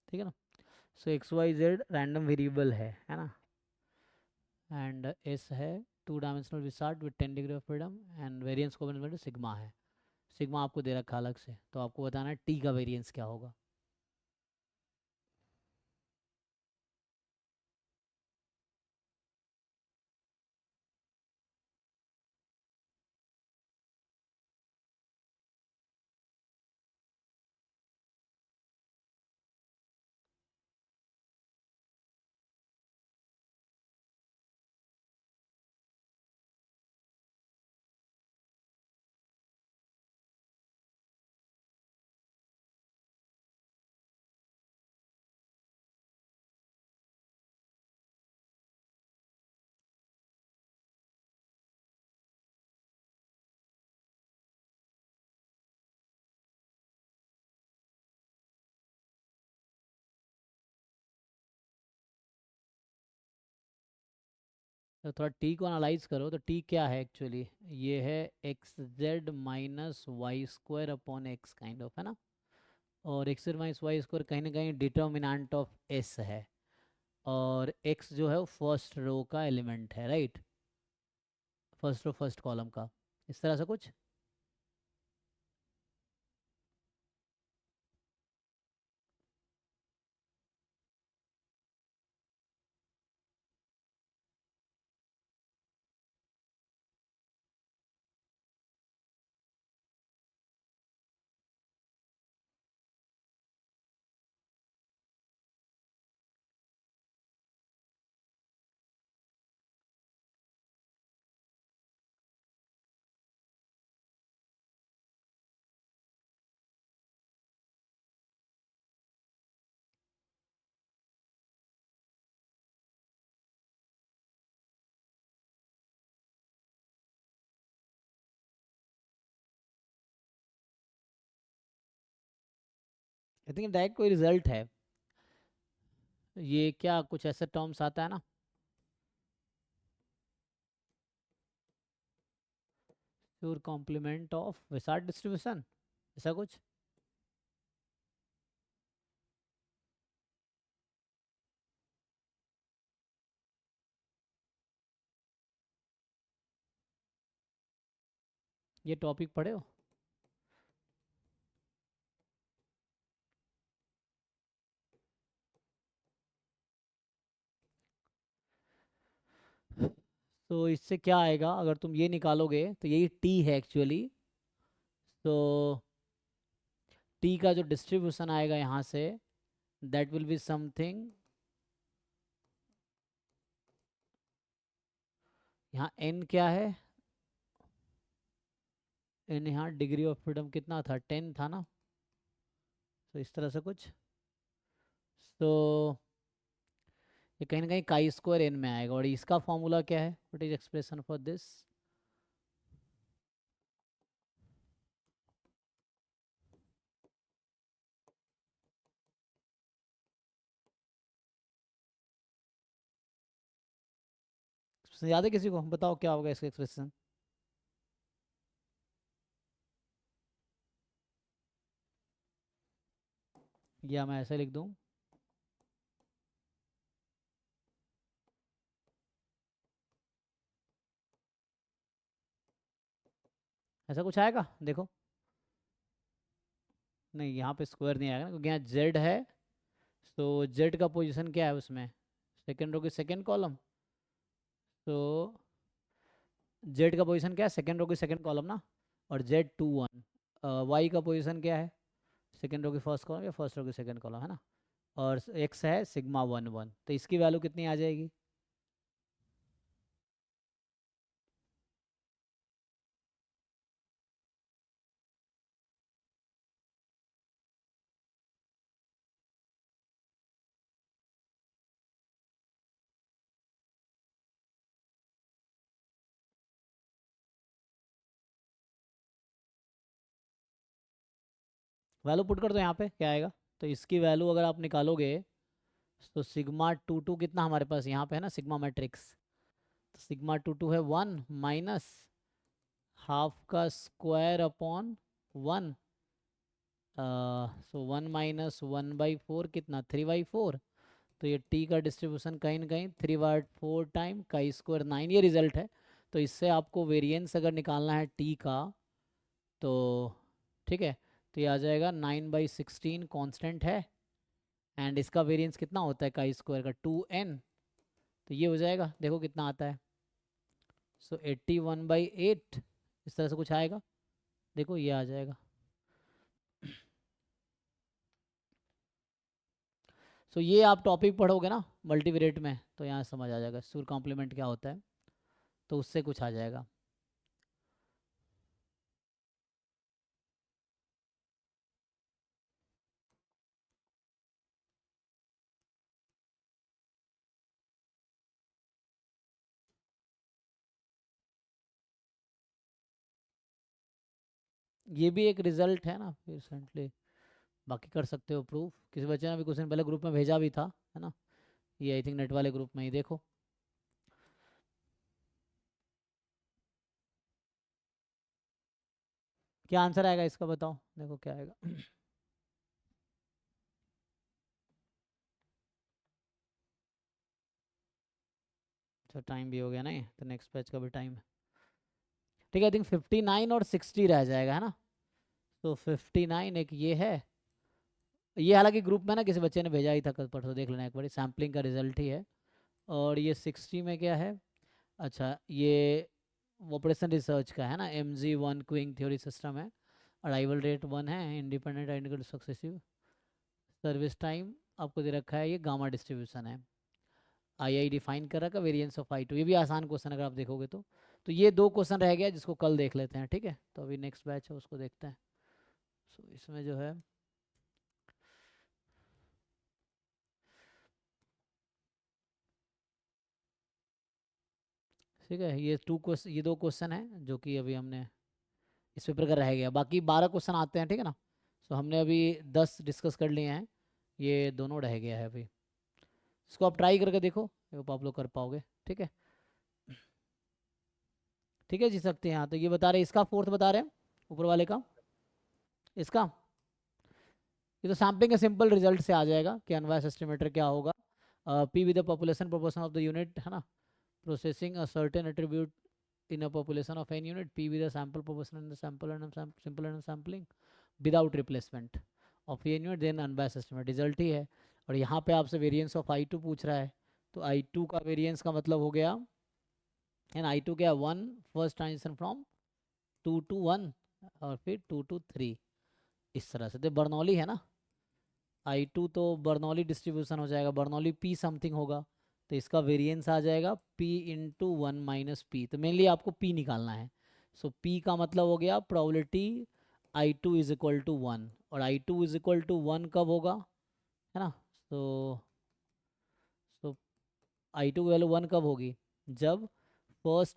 ठीक है ना। So X Y Z random variable है ना, एंड एस है 2 dimensional Wishart with 10 degree of freedom, and variance को सिग्मा है, सिग्मा आपको दे रखा अलग से, तो आपको बताना है टी का वेरिएंस क्या होगा। तो थोड़ा टी को एनालाइज करो, तो टी क्या है एक्चुअली, ये है X Z minus Y square upon X kind of, है ना। और X Z minus Y square कहीं ना कहीं डिटर्मिनेंट ऑफ एस है, और एक्स जो है वो फर्स्ट रो का एलिमेंट है, right, first row first column का, इस तरह से कुछ। आई थिंक डायरेक्ट कोई रिजल्ट है, ये क्या कुछ ऐसा टर्म्स आता है ना, Schur complement of Wishart distribution, ऐसा कुछ। ये टॉपिक पढ़े हो? तो इससे क्या आएगा अगर तुम ये निकालोगे, तो यही टी है एक्चुअली। तो टी का जो डिस्ट्रीब्यूशन आएगा यहाँ से, दैट विल बी समथिंग, यहाँ एन क्या है, एन यहाँ डिग्री ऑफ फ्रीडम कितना था, 10 था ना, तो इस तरह से कुछ। तो ये कहीं ना कहीं काई स्क्वायर एन में आएगा, और इसका फॉर्मूला क्या है, what is expression for this. याद है किसी को, बताओ क्या होगा इसका एक्सप्रेशन। या मैं ऐसे लिख दूं, ऐसा कुछ आएगा देखो। नहीं, यहाँ पे स्क्वायर नहीं आएगा ना, क्योंकि यहाँ जेड है, तो जेड का पोजीशन क्या है उसमें, सेकेंड रो की सेकेंड कॉलम। तो जेड का पोजीशन क्या है, सेकेंड रो की सेकेंड कॉलम ना, और जेड 2 1। वाई का पोजीशन क्या है, सेकेंड रो की फर्स्ट कॉलम या फर्स्ट रो की सेकेंड कॉलम है ना, और एक्स है सिग्मा 1 1, तो इसकी वैल्यू कितनी आ जाएगी। वैल्यू पुट कर दो यहाँ पे, क्या आएगा। तो इसकी वैल्यू अगर आप निकालोगे, तो सिग्मा 2 2 कितना हमारे पास यहाँ पे है ना, सिग्मा मैट्रिक्स, तो सिग्मा 2 2 है 1 माइनस हाफ का स्क्वायर अपॉन 1, सो 1 - 1/4 कितना, 3/4। तो ये टी का डिस्ट्रीब्यूशन कहीं ना कहीं 3/4 टाइम काई स्क्वायर 9, ये रिजल्ट है। तो इससे आपको वेरिएंस अगर निकालना है टी का, तो ठीक है, तो ये आ जाएगा 9/16 कांस्टेंट है, एंड इसका वेरिएंस कितना होता है काई स्क्वायर का, 2n। तो ये हो जाएगा, देखो कितना आता है, सो 81/8, इस तरह से कुछ आएगा, देखो ये आ जाएगा। सो ये आप टॉपिक पढ़ोगे ना मल्टीवेरिएट में, तो यहाँ समझ आ जाएगा सूर कॉम्प्लीमेंट क्या होता है, तो उससे कुछ आ जाएगा। ये भी एक रिजल्ट है ना रिसेंटली, बाकी कर सकते हो प्रूफ, किसी बच्चे ने अभी क्वेश्चन पहले ग्रुप में भेजा भी था, है ना, ये आई थिंक नेट वाले ग्रुप में ही देखो। क्या आंसर आएगा इसका, बताओ, देखो क्या आएगा। अच्छा टाइम भी हो गया नहीं, तो नेक्स्ट बैच का भी टाइम है, ठीक है। आई थिंक 59 और 60 रह जाएगा, है ना। तो 59 एक ये है, ये हालांकि ग्रुप में ना किसी बच्चे ने भेजा ही था कल परसों, देख लेना एक बार, सैम्पलिंग का रिजल्ट ही है। और ये 60 में क्या है, अच्छा ये ऑपरेशन रिसर्च का है ना, MG1 क्विंग थ्योरी सिस्टम है, अराइवल रेट 1 है, independent identical successive, service time आपको दे रखा है, ये गामा डिस्ट्रीब्यूशन है, आई डिफाइन कर रखा, वेरिएंस ऑफ I2, ये भी आसान क्वेश्चन अगर आप देखोगे तो ये 2 क्वेश्चन रह गया जिसको कल देख लेते हैं, ठीक है। तो अभी नेक्स्ट बैच है उसको देखते हैं। सो इसमें जो है, ठीक है, ये 2 क्वेश्चन है जो कि अभी हमने इस पेपर का रह गया, बाकी 12 क्वेश्चन आते हैं, ठीक है ना। सो हमने अभी 10 डिस्कस कर लिए हैं, ये दोनों रह गया है अभी। इसको आप ट्राई करके देखो, आप लोग कर पाओगे। ठीक है, ठीक है जी, सकते हैं। हाँ, तो ये बता रहे, इसका फोर्थ बता रहे हैं ऊपर वाले का, इसका ये तो सैम्पलिंग के सिंपल रिजल्ट से आ जाएगा कि अनवाइस एस्टिमेटर क्या होगा। P with the population proportion of the unit, है ना, processing a certain attribute in a population of n unit, p with a sample proportion in the sample and simple random sampling without replacement of n unit, then unbiased estimate result ही है। और यहाँ पे आपसे variance of I2 पूछ रहा है, तो I2 का वेरिएंस का मतलब हो गया, एंड I2 क्या, 1 फर्स्ट ट्रांजिशन फ्रॉम 2 to 1 और फिर 2 to 3, इस तरह से। तो बर्नौली है ना, I2 तो बर्नौली डिस्ट्रीब्यूशन हो जाएगा, बर्नौली P समथिंग होगा, तो इसका वेरिएंस आ जाएगा P इंटू 1 माइनस P। तो मेनली आपको P निकालना है। सो P का मतलब हो गया probability I2 is equal to 1, और I2 इज इक्वल टू 1 कब होगा, है ना। सो I2 की वैल्यू 1 कब होगी, जब फर्स्ट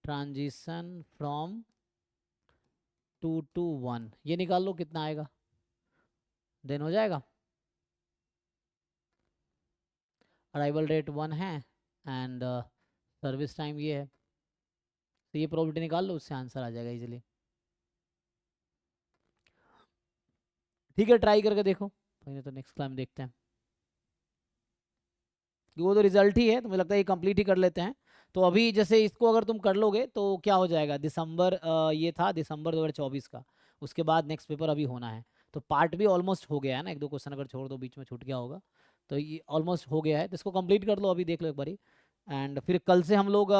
ट्रांजिशन फ्रॉम 2 to 1, ये निकाल लो कितना आएगा, देन हो जाएगा। अराइवल रेट 1 है एंड सर्विस टाइम ये है, तो ये प्रोबेबिलिटी निकाल लो, उससे आंसर आ जाएगा इजीली। ठीक है, ट्राई करके देखो, पहले तो नेक्स्ट क्लास में देखते हैं। वो तो रिजल्ट ही है, तो मुझे लगता है ये कंप्लीट ही कर लेते हैं। तो अभी जैसे इसको अगर तुम कर लोगे तो क्या हो जाएगा, दिसंबर, ये था दिसंबर 2024 का, उसके बाद नेक्स्ट पेपर अभी होना है। तो पार्ट भी ऑलमोस्ट हो गया है ना, 1-2 क्वेश्चन अगर छोड़ दो बीच में छूट गया होगा, तो ये ऑलमोस्ट हो गया है। तो इसको कंप्लीट कर लो, अभी देख लो एक बारी, एंड फिर कल से हम लोग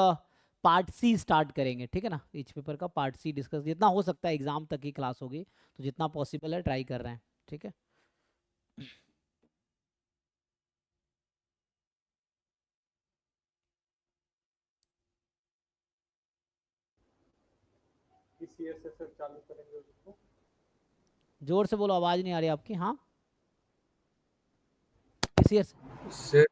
पार्ट सी स्टार्ट करेंगे। ठीक है ना, ईच पेपर का पार्ट सी डिस्कस, जितना हो सकता है एग्जाम तक की क्लास होगी, तो जितना पॉसिबल है ट्राई कर रहे हैं। ठीक है, CSSR चालू करेंगे उसको। जोर से बोलो, आवाज़ नहीं आ रही आपकी। हाँ, इसी Sir,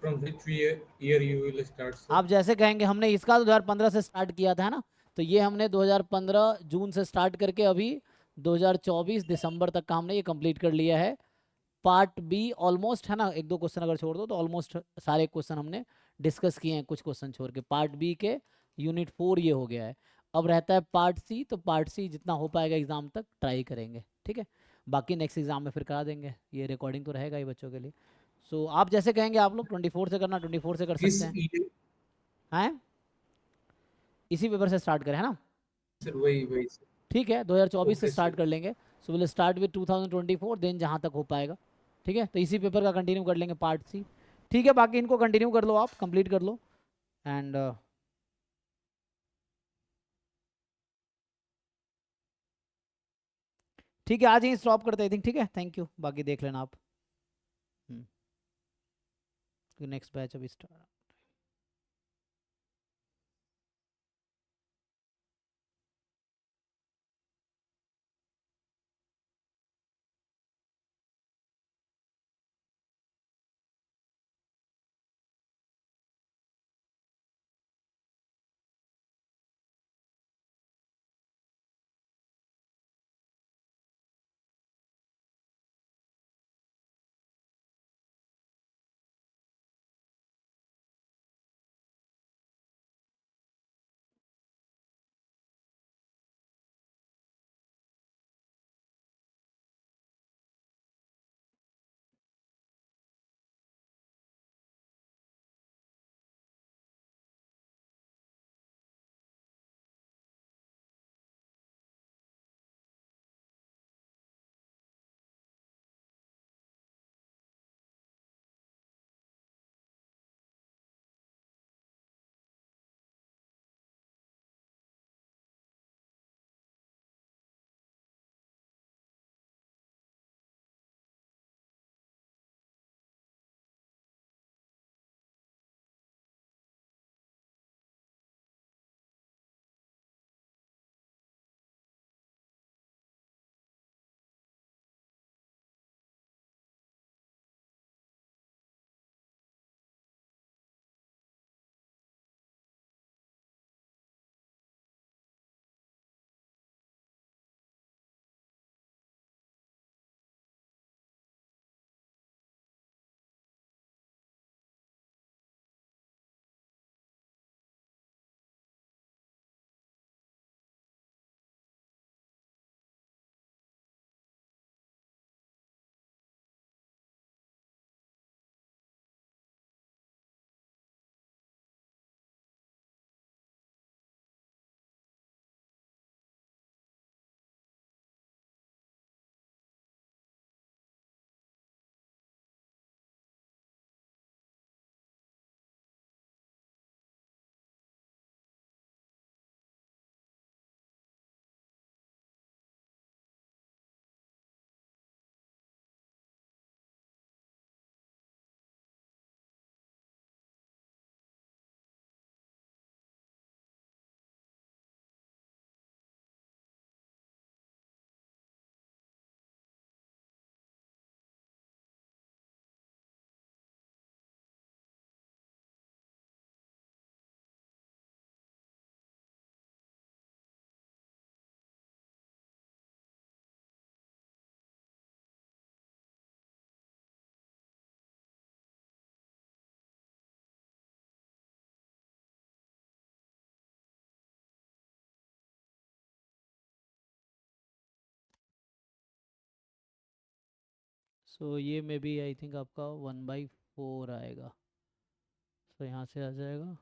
from which year you will start, sir? आप जैसे कहेंगे, हमने इसका 2015 से स्टार्ट किया था, है ना, तो ये हमने 2015 जून से स्टार्ट करके अभी 2024 दिसंबर तक का हमने ये कंप्लीट कर लिया है। पार्ट बी ऑलमोस्ट, है ना, 1-2 क्वेश्चन अगर छोड़ दो तो ऑलमोस्ट सारे क्वेश्चन हमने डिस्कस किए हैं, कुछ क्वेश्चन छोड़ के। पार्ट बी के यूनिट 4 ये हो गया है। अब रहता है पार्ट सी, तो पार्ट सी जितना हो पाएगा एग्जाम तक ट्राई करेंगे। ठीक है, बाकी नेक्स्ट एग्जाम में फिर करा देंगे, ये रिकॉर्डिंग तो रहेगा ही बच्चों के लिए। सो आप जैसे कहेंगे, आप लोग 24 से करना, 24 से कर किस सकते हैं। year? हैं, इसी पेपर से स्टार्ट करें, है ना। Sir, वही sir. ठीक है, 2024 से Okay, स्टार्ट sir. कर लेंगे। So will start with 2024, then जहाँ तक हो पाएगा। ठीक है, तो इसी पेपर का कंटिन्यू कर लेंगे, पार्ट सी। ठीक है, बाकी इनको कंटिन्यू कर लो, आप कंप्लीट कर लो, एंड ठीक है, आज ही स्टॉप करते हैं। ठीक है, थैंक यू, बाकी देख लेना आप। नेक्स्ट बैच अभी स्टार्ट। सो ये मे बी आई थिंक आपका 1/4 आएगा। सो यहाँ से आ जाएगा